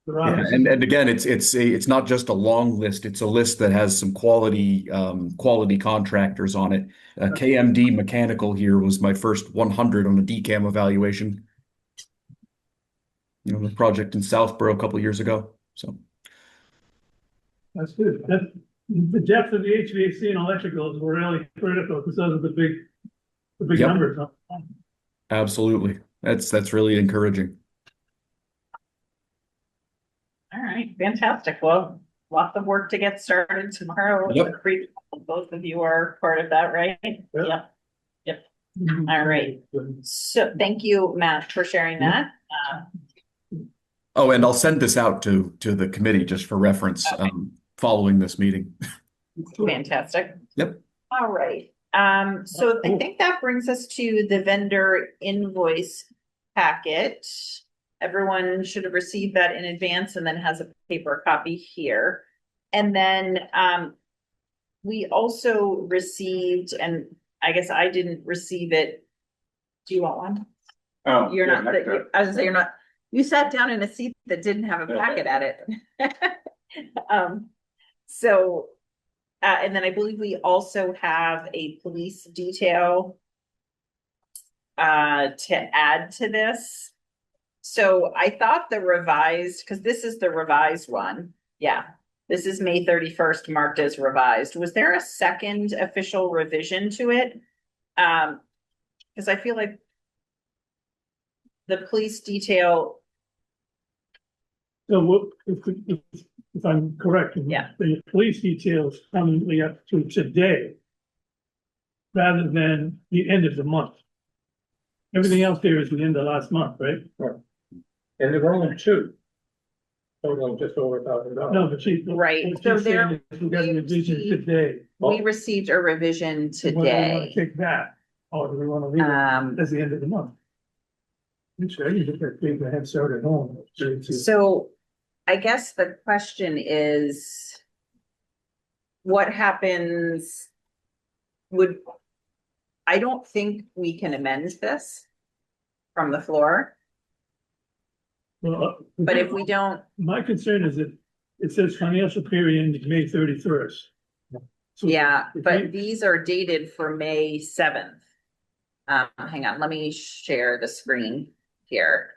Yeah, And and again, it's not just a long list. It's a list that has some quality contractors on it. KMD Mechanical here was my first 100 on a DCAM evaluation. The project in Southborough a couple of years ago. So that's good. The depth of the HVAC and electricals were really critical because those are the big Yep. numbers. Absolutely, that's really encouraging. All right, fantastic. Well, lots of work to get started tomorrow. Yep. Both of you are part of that, right? Yep. Yep. All right. So thank you, Matt, for sharing that. Oh, and I'll send this out to the committee just for reference, Okay. following this meeting. Fantastic. Yep. All right. So I think that brings us to the vendor invoice packet. Everyone should have received that in advance and then has a paper copy here. And then we also received, and I guess I didn't receive it. Do you want one? Oh, You're yeah, not, I was gonna say you're not, you sat down in a seat that didn't have a packet at it. So, and then I believe we also have a police detail to add to this. So I thought the revised, because this is the revised one. Yeah, this is May 31st marked as revised. Was there a second official revision to it? Because I feel like the police detail, So what, if I'm correct, Yeah. the police details coming up to today rather than the end of the month. Everything else there is the end of last month, right? And there were only two. Totaling just over $1,000. No, but she. Right, what so she's saying there- is we got a revision today. we received a revision Whether we want today. to take that, or do we want to leave it as the end of the month? I'm sure you get that big head start at home. So I guess the question is, what happens? I don't think we can amend this from the floor, Well, but if we don't, my concern is that it says financial period ending May 31st. So yeah, if but we- these are dated for May 7th. Hang on, let me share the screen here.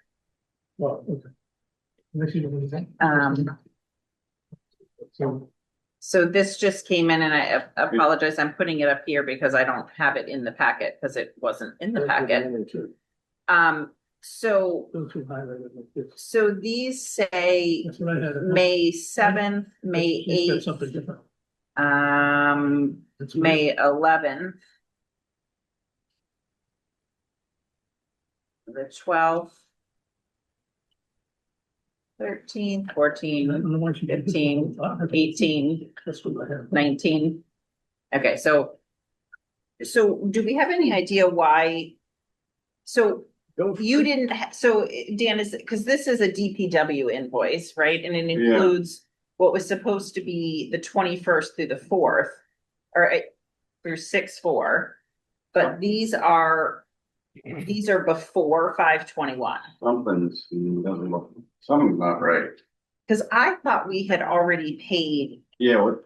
Well, okay. Unless you know what you think. So, So this just came in and I apologize, I'm putting it up here because I don't have it in the packet because it wasn't in the packet. So, those who highlighted like this. so these say That's what I had. May 7th, May You said 8th, Something different. That's weird. May 11th. The 12th. 13th, I 14th, don't know why she did this. 15, Ah, 18, That's what I have. 19. Okay, so do we have any idea why? So you didn't, so Dan, is, because this is a DPW invoice, right? And it includes what was supposed to be the 21st through the 4th, or through 6/4. But these are before 5/21. Something's not right. Because I thought we had already paid. Yeah, what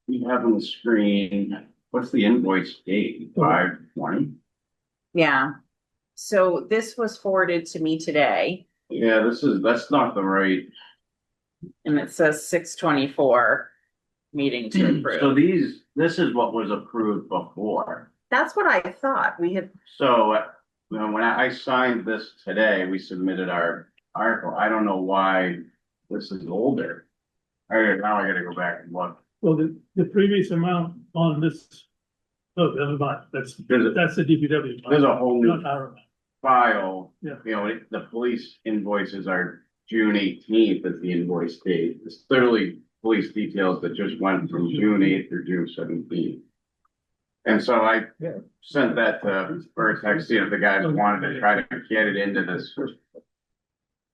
we have on the screen, what's the invoice date? 5/20? Yeah. So this was forwarded to me today Yeah, that's not the right. and it says 6/24 meeting to So approve. this is what was approved before. That's what I thought we had. So, when I signed this today, we submitted our article. I don't know why this is older. All right, now I gotta go back and look. Well, the previous amount on this, oh, never mind, that's the DPW. There's a whole new Not our amount. file. Yeah. You know, the police invoices are June 18th as the invoice date. It's clearly police details that just went from June 8th through June 17th. And so I sent that to Vertex, see if the guys wanted to try to get it into this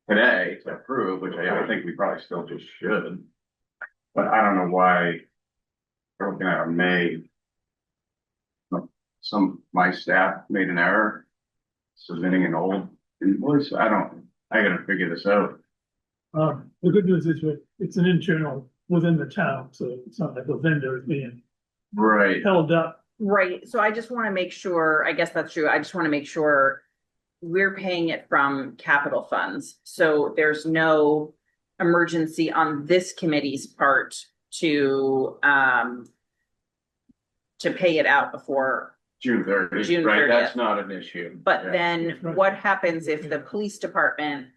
today to approve, which I think we probably still just should. But I don't know why we're looking at a May. My staff made an error submitting an old invoice. I gotta figure this out. The good news is it's an internal within the town, so it's not like the vendor is being Right. held up. Right, so I just want to make sure, I guess that's true, I just want to make sure we're paying it from capital funds, so there's no emergency on this committee's part to pay it out before, June 30th, June right? 30th. That's not an issue. but Yeah. then what happens if the police department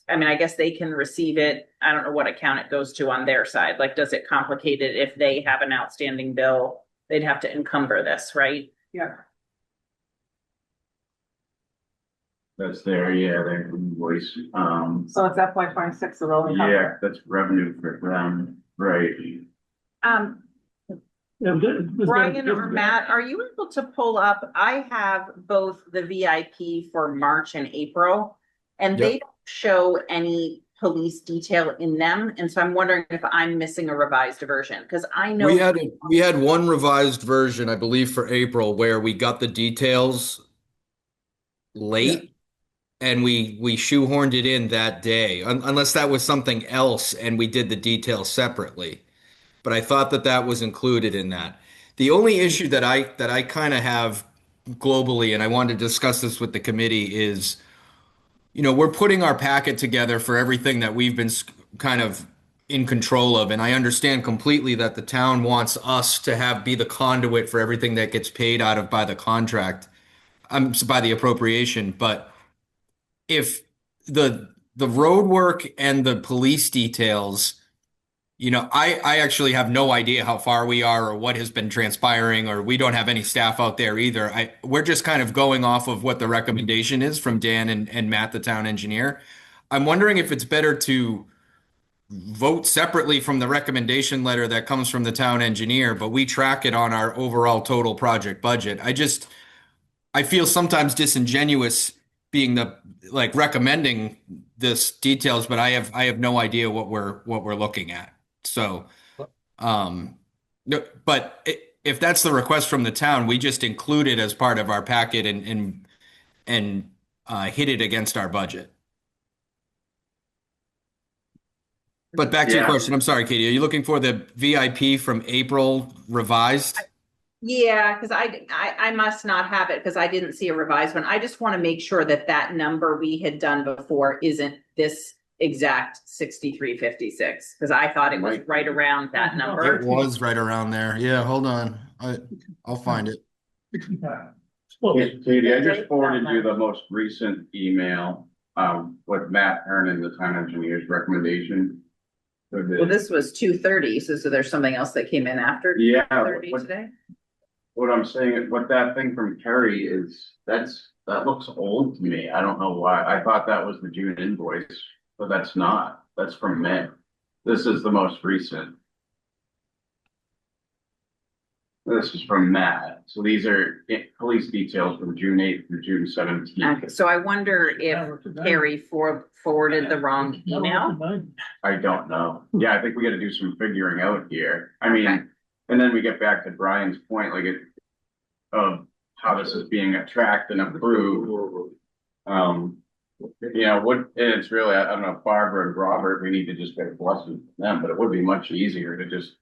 I mean, I guess they can receive it. I don't know what account it goes to on their side. Like, does it complicate it if they have an outstanding bill? They'd have to encumber this, right? Yeah. That's their invoice. So it's FY 26, so they'll encumber. Yeah, that's revenue for them, right? Um, Brian or Matt, are you able to pull up? I have both the VIP for March and April, and they don't show any police detail in them. And so I'm wondering if I'm missing a revised version, because I know We had one revised version, I believe, for April where we got the details late and we shoehorned it in that day, unless that was something else and we did the details separately. But I thought that that was included in that. The only issue that I kind of have globally, and I wanted to discuss this with the committee, is, we're putting our packet together for everything that we've been kind of in control of, and I understand completely that the town wants us to be the conduit for everything that gets paid out of by the contract, by the appropriation. But if the road work and the police details, I actually have no idea how far we are or what has been transpiring, or we don't have any staff out there either. We're just kind of going off of what the recommendation is from Dan and Matt, the town engineer. I'm wondering if it's better to vote separately from the recommendation letter that comes from the town engineer, but we track it on our overall total project budget. I feel sometimes disingenuous being recommending this details, but I have no idea what we're looking at. So, no, but if that's the request from the town, we just include it as part of our packet and hit it against our budget. But back to your question, I'm sorry, Katie, are you looking for the VIP from April revised? Yeah, because I must not have it because I didn't see a revised one. I just want to make sure that that number we had done before isn't this exact 6356, because I thought it was right around that number. It was right around there. Yeah, hold on. I'll find it. Katie, I just forwarded you the most recent email, with Matt Hernan, the town engineer's recommendation. Well, this was 2:30, so there's something else that came in after 2:30 today? What I'm saying is, what that thing from Kerry is, that looks old to me. I don't know why. I thought that was the June invoice, but that's not. That's from May. This is the most recent. This is from Matt. So these are police details from June 8th through June 17th. Okay, so I wonder if Carrie forwarded the wrong email. I don't know. Yeah, I think we got to do some figuring out here. I mean, and then we get back to Brian's point, of how this is being tracked and approved. It's really, I don't know, Barbara and Robert, we need to just get a blessing from them, but it would be much easier to just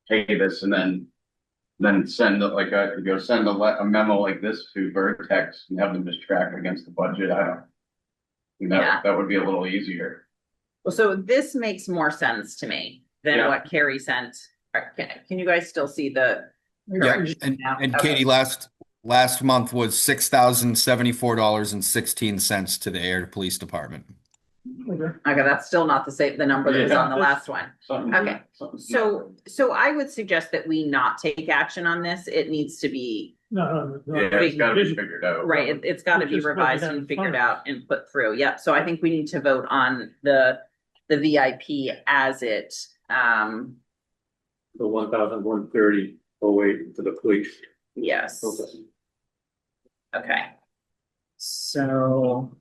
pay this and then send send a memo like this to Vertex and have them just track against the budget. That would be a little easier. Well, so this makes more sense to me than what Carrie sent. Can you guys still see the? Yeah, and Katie, last month was $6,074.16 to the Ayer Police Department. Okay, that's still not the number that was on the last one. Okay, so I would suggest that we not take action on this. It needs to be. It's got to be figured out. Right, it's got to be revised and figured out and put through. Yep. So I think we need to vote on the VIP as it. The 1,130 to the police. Yes. Okay. So.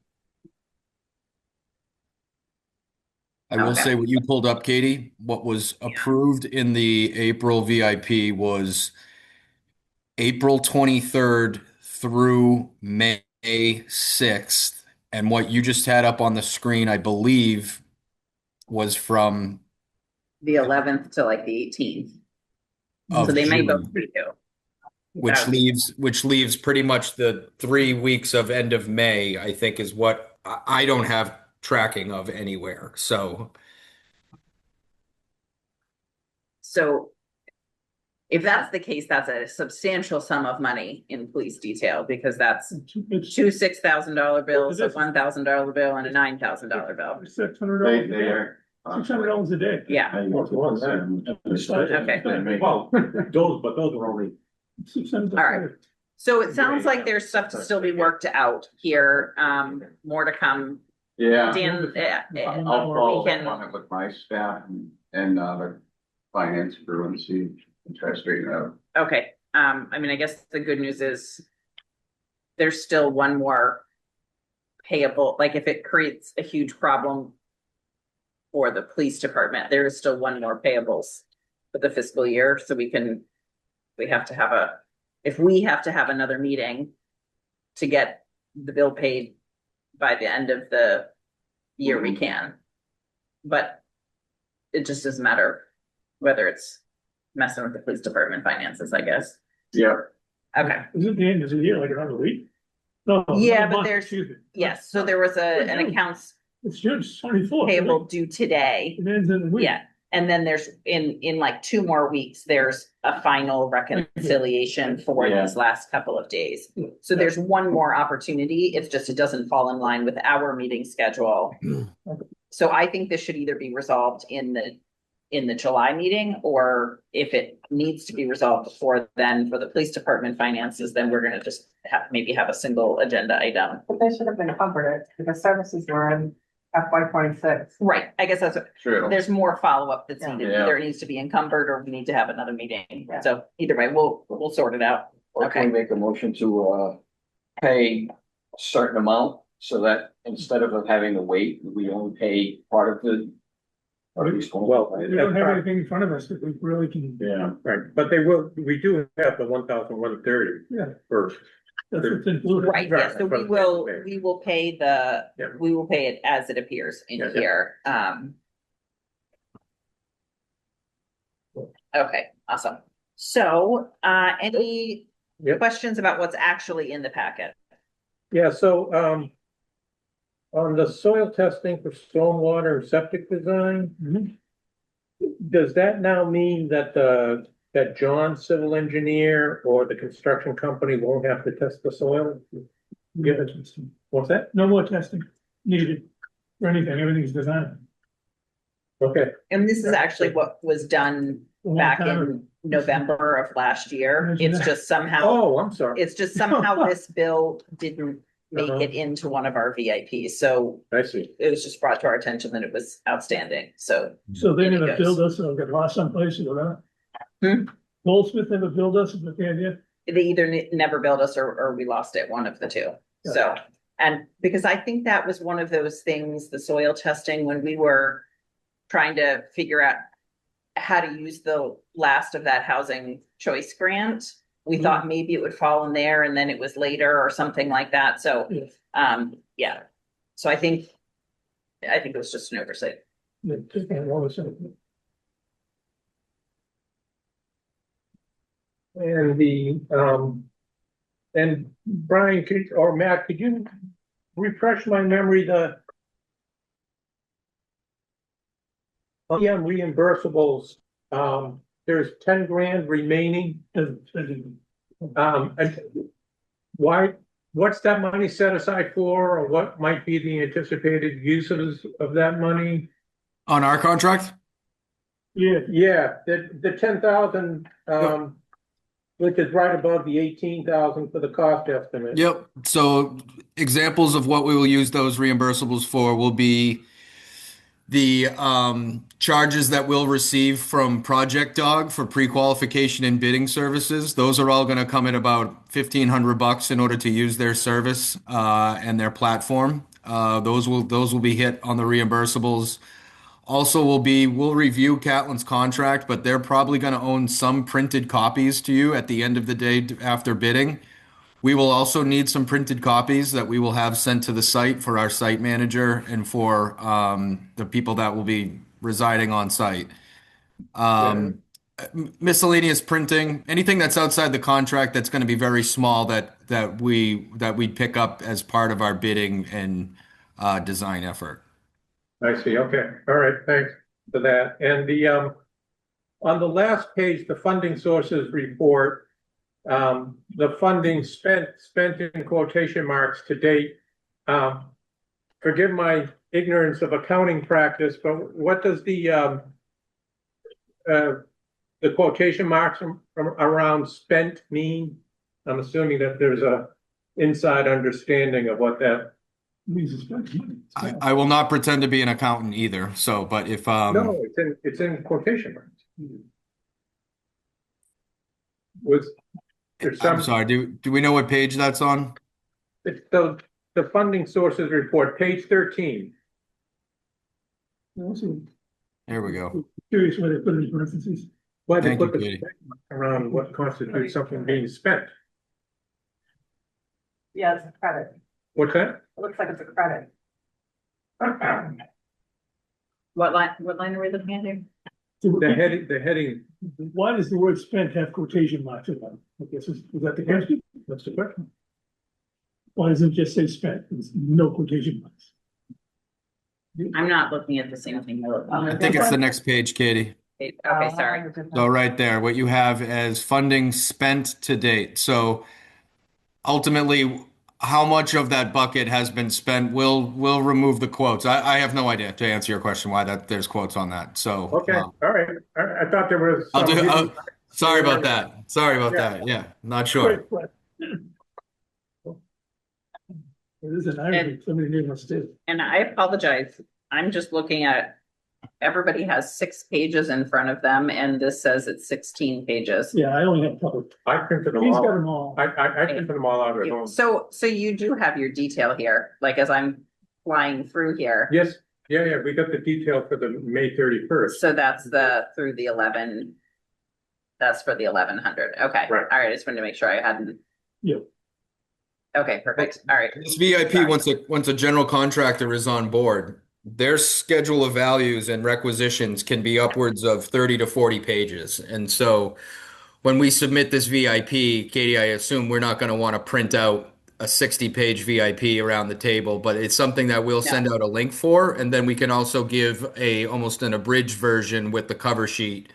I will say what you pulled up, Katie, what was approved in the April VIP was April 23rd through May 6th. And what you just had up on the screen, I believe, was from the 11th to the 18th. So they may both be two. Which leaves pretty much the 3 weeks of end of May, I think, is what I don't have tracking of anywhere. So If that's the case, that's a substantial sum of money in police detail, because that's It's two $6,000 bills, a It is. $1,000 bill, and a $9,000 bill. $600 a They day. are. $600 a day. Yeah, Okay. Well, Those are only. $600. All right. So it sounds like there's stuff to still be worked out here, more to come. Yeah. Dan, I'll follow we can- up on it with my staff and the finance crew and see, and try to straighten it out. okay, I mean, I guess the good news is there's still one more payable, like if it creates a huge problem for the police department, there is still one more payables for the fiscal year, so we have to have if we have to have another meeting to get the bill paid by the end of the year, we can. But it just doesn't matter whether it's messing with the police department finances, I guess. Yeah. Okay, Is it the end of the year, like another week? No. Yeah, another but month, there's- excuse me. yes, so there was an accounts It's June 24th. payable due today. It ends in a week. Yeah, and then there's in like 2 more weeks, there's a final reconciliation for Yeah. these last couple of days. So there's one more opportunity. It's just, it doesn't fall in line with our meeting schedule. So I think this should either be resolved in the July meeting, or if it needs to be resolved before then for the police department finances, then we're gonna just maybe have a single agenda item. But they should have been covered because services were in FY 26. Right, I guess that's, True. there's more follow-up that's needed. Yeah. Either it needs to be encumbered or we need to have another meeting. Yeah. So either way, we'll sort it out. Or can we make a motion to pay a certain amount so that instead of having to wait, we only pay part of the. Well, We don't have anything in front of us that we really can, Yeah. right, but we do have the 1,130 yeah, first. that's what's included. Right, yeah, so we will pay Yeah. we will pay it as it appears in Yeah. here. Okay, awesome. So, any Yep. questions about what's actually in the packet? Yeah, so, on the soil testing for stormwater and septic design, Mhm. does that now mean that that John, civil engineer, or the construction company won't have to test the soil? Yeah, What's that? no more testing needed for anything, everything's designed. Okay, And this is actually what was done A long back time ago. in November of last year. Imagine It's that. just somehow, oh, I'm sorry. it's just somehow this bill didn't make Uh-huh. it into one of our VIPs. So I see. it was just brought to our attention that it was outstanding. So So they're In it gonna goes. build us, or get lost someplace, or whatever. Hmm? Goldsmith never build us, is that the idea? they either never built us or we lost it, one of the two. So, and because I think that was one of those things, the soil testing, when we were trying to figure out how to use the last of that housing choice grant. We thought maybe it would fall in there and then it was later or something like that. So, Yes. yeah. So I think it was just an oversight. Yeah, just kind of all of a sudden. And Brian, or Matt, could you refresh my memory, the reimbursables, there's 10 grand remaining. And what's that money set aside for, or what might be the anticipated uses of that money? On our contract? Yeah, Yeah, the 10,000, which is right above the 18,000 for the cost estimate. Yep. So examples of what we will use those reimbursables for will be the charges that we'll receive from Project Dog for pre-qualification and bidding services. Those are all going to come at about $1,500 in order to use their service and their platform. Those will be hit on the reimbursables. Also, we'll review Catlin's contract, but they're probably going to own some printed copies to you at the end of the day after bidding. We will also need some printed copies that we will have sent to the site for our site manager and for the people that will be residing on site. Miscellaneous printing, anything that's outside the contract that's going to be very small that we pick up as part of our bidding and design effort. I see, okay, all right, thanks for that. And on the last page, the funding sources report, the funding spent in quotation marks to date. Forgive my ignorance of accounting practice, but what does the quotation marks from around spent mean? I'm assuming that there's a inside understanding of what that Means it's spent money. I will not pretend to be an accountant either. So, but if no, it's in quotation marks. Was there's some I'm sorry, do we know what page that's on? it's the funding sources report, page 13. Also, There we go. curious why they put it in parentheses. Why they Thank you, put the Katie. spent around what constitutes something being spent? Yeah, it's a credit. What's that? It looks like it's a credit. What line are we looking at here? The heading, Why does the word spent have quotation marks in it? I guess is that the question? that's the question. Why doesn't it just say spent? There's no quotation marks. I'm not looking at the same thing. you're looking I at. think it's the next page, Katie. Okay, sorry. So right there, what you have as funding spent to date. So ultimately, how much of that bucket has been spent? We'll remove the quotes. I have no idea, to answer your question, why there's quotes on that. So Okay, all right. I thought there was I'll some do. hidden- Sorry about that. Sorry about Yeah. that. Yeah, not sure. It is an irony, somebody made a mistake. And I apologize. I'm just looking at, everybody has 6 pages in front of them and this says it's 16 pages. Yeah, I only have a couple. I printed them He's got all. them all. I printed them all out at home. So you do have your detail here, like as I'm flying through here. Yes, yeah, we got the detail for the May 31st. So that's through the 11. That's for the 1100. Okay. Right. All right. I just wanted to make sure I hadn't. Yep. Okay, perfect. All right. This VIP, once a general contractor is on board, their schedule of values and requisitions can be upwards of 30 to 40 pages. And so when we submit this VIP, Katie, I assume we're not going to want to print out a 60-page VIP around the table, but it's something that we'll send out a link for. And then we can also give almost an abridged version with the cover sheet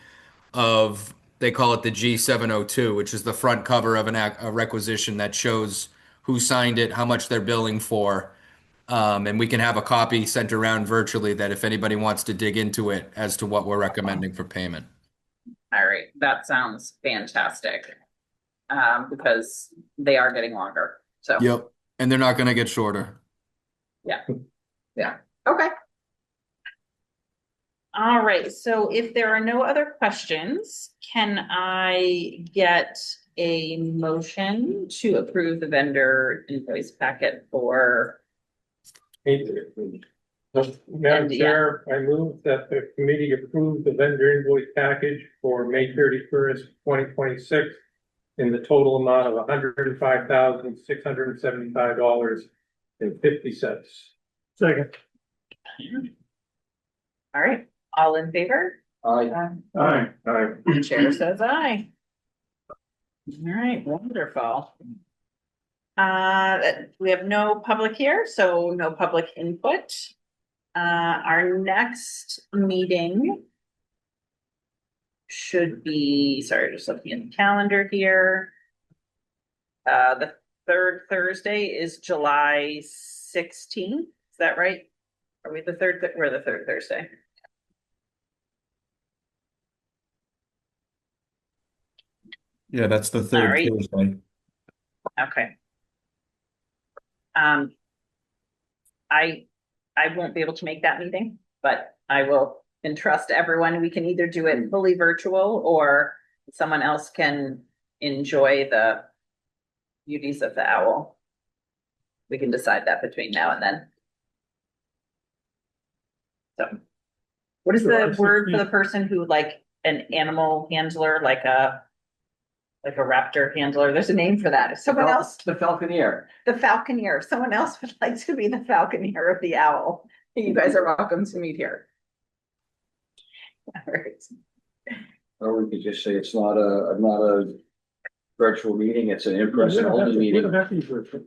of, they call it the G702, which is the front cover of a requisition that shows who signed it, how much they're billing for. And we can have a copy sent around virtually that if anybody wants to dig into it as to what we're recommending for payment. All right. That sounds fantastic. Because they are getting longer. So. Yep. And they're not going to get shorter. Yeah. Okay. All right. So if there are no other questions, can I get a motion to approve the vendor invoice packet for? Madam Chair, I move that the committee approve the vendor invoice package for May 31st, 2026 in the total amount of $105,675.50. Second. All right. All in favor? Aye. Aye. Chair says aye. All right, wonderful. We have no public here, so no public input. Our next meeting should be, sorry, just looking at the calendar here. The third Thursday is July 16th. Is that right? Are we the third? We're the third Thursday. Yeah, that's the All third right. Thursday. Okay. I won't be able to make that meeting, but I will entrust everyone. We can either do it fully virtual or someone else can enjoy the beauties of the owl. We can decide that between now and then. So, what is the word for the person who like an animal handler, like a raptor handler? There's a name for that. If someone else, The Falconeer. the falconer, if someone else would like to be the falconer of the owl, you guys are welcome to meet here. All right. Or we could just say it's not a virtual meeting, it's an in-person only We don't meeting. have to be virtual.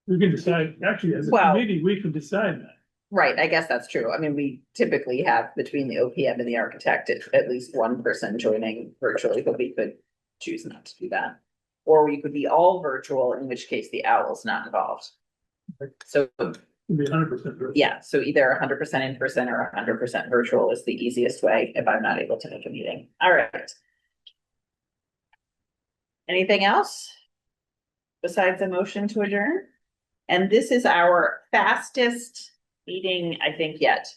We can decide, actually, as a Well- committee, we can decide that. Right, I guess that's true. I mean, we typically have between the OPM and the architect, at least one person joining virtually, but we could choose not to do that. Or we could be all virtual, in which case the owl's not involved. So, It'd be 100%. yeah, so either 100% in person or 100% virtual is the easiest way if I'm not able to make a meeting. All right. Anything else? Besides a motion to adjourn? And this is our fastest meeting, I think, yet.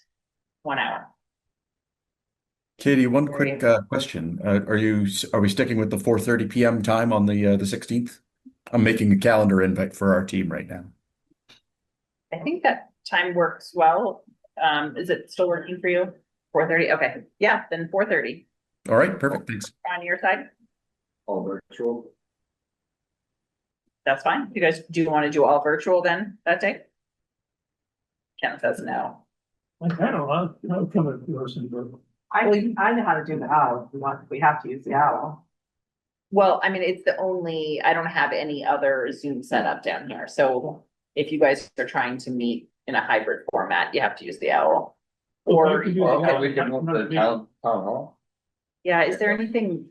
1 hour. Katie, one quick question. Are we sticking with the 4:30 p.m. time on the 16th? I'm making a calendar invite for our team right now. I think that time works well. Is it still working for you? 4:30? Okay. Yeah, then 4:30 All right, perfect. Thanks. on your side. All virtual. That's fine. You guys, do you want to do all virtual then that day? Ken says no. I don't know, I'll come in person, but. I know how to do the owl, if we want, if we have to use the owl. Well, I mean, it's the only, I don't have any other Zoom setup down here. So if you guys are trying to meet in a hybrid format, you have to use the owl. Or, We can do Well, the okay, we can move to the town hall. yeah, is there anything?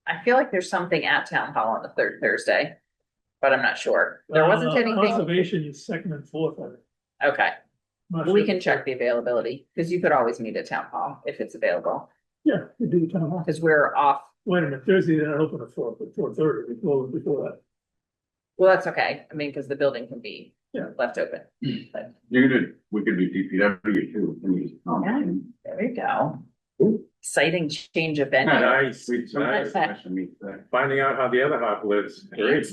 I feel like there's something at town hall on the third Thursday, but I'm not sure. There wasn't anything. Conservation is second and fourth, I think. Okay, Not we sure. can check the availability because you could always meet at town hall if it's available, Yeah, we do the town hall. because we're off. Wait a minute, Thursday, they're not open at 4:30, we close before that. Well, that's okay. I mean, because the building can be Yeah. left open. But We could do DPW too. yeah, there we go. Exciting change of venue. Nice, finding out how the other half lives, great.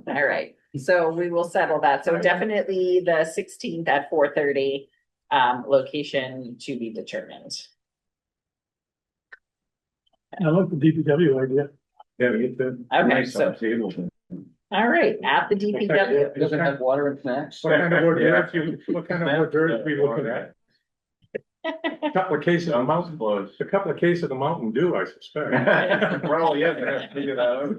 All right, so we will settle that. So definitely the 16th at 4:30, location to be determined. I like the DPW idea. Yeah, we get the. Okay, so, all right, at the DPW. Does it have water and snacks? What kind of hors d'oeuvres we looking at? A couple of cases of mountain a couple of cases of Mountain Dew, I suspect. Well, yeah, they have to figure that out.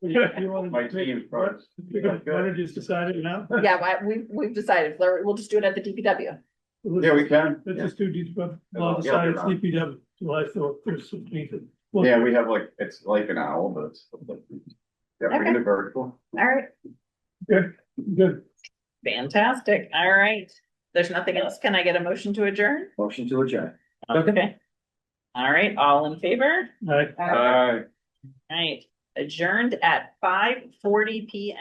You want My team first. Why don't you just decide it now? Yeah, we've decided, we'll just do it at the DPW. Yeah, we can. Let's just do DPW, Yeah, decide it's yeah. DPW, July 15th. Yeah, we have like, it's like an owl, but it's. Yeah, we're gonna virtual. All right, Good. fantastic. All right. There's nothing else. Can I get a motion to adjourn? Motion to adjourn. Okay. All right, all in favor? All right. Aye. All right, adjourned at 5:40 PM.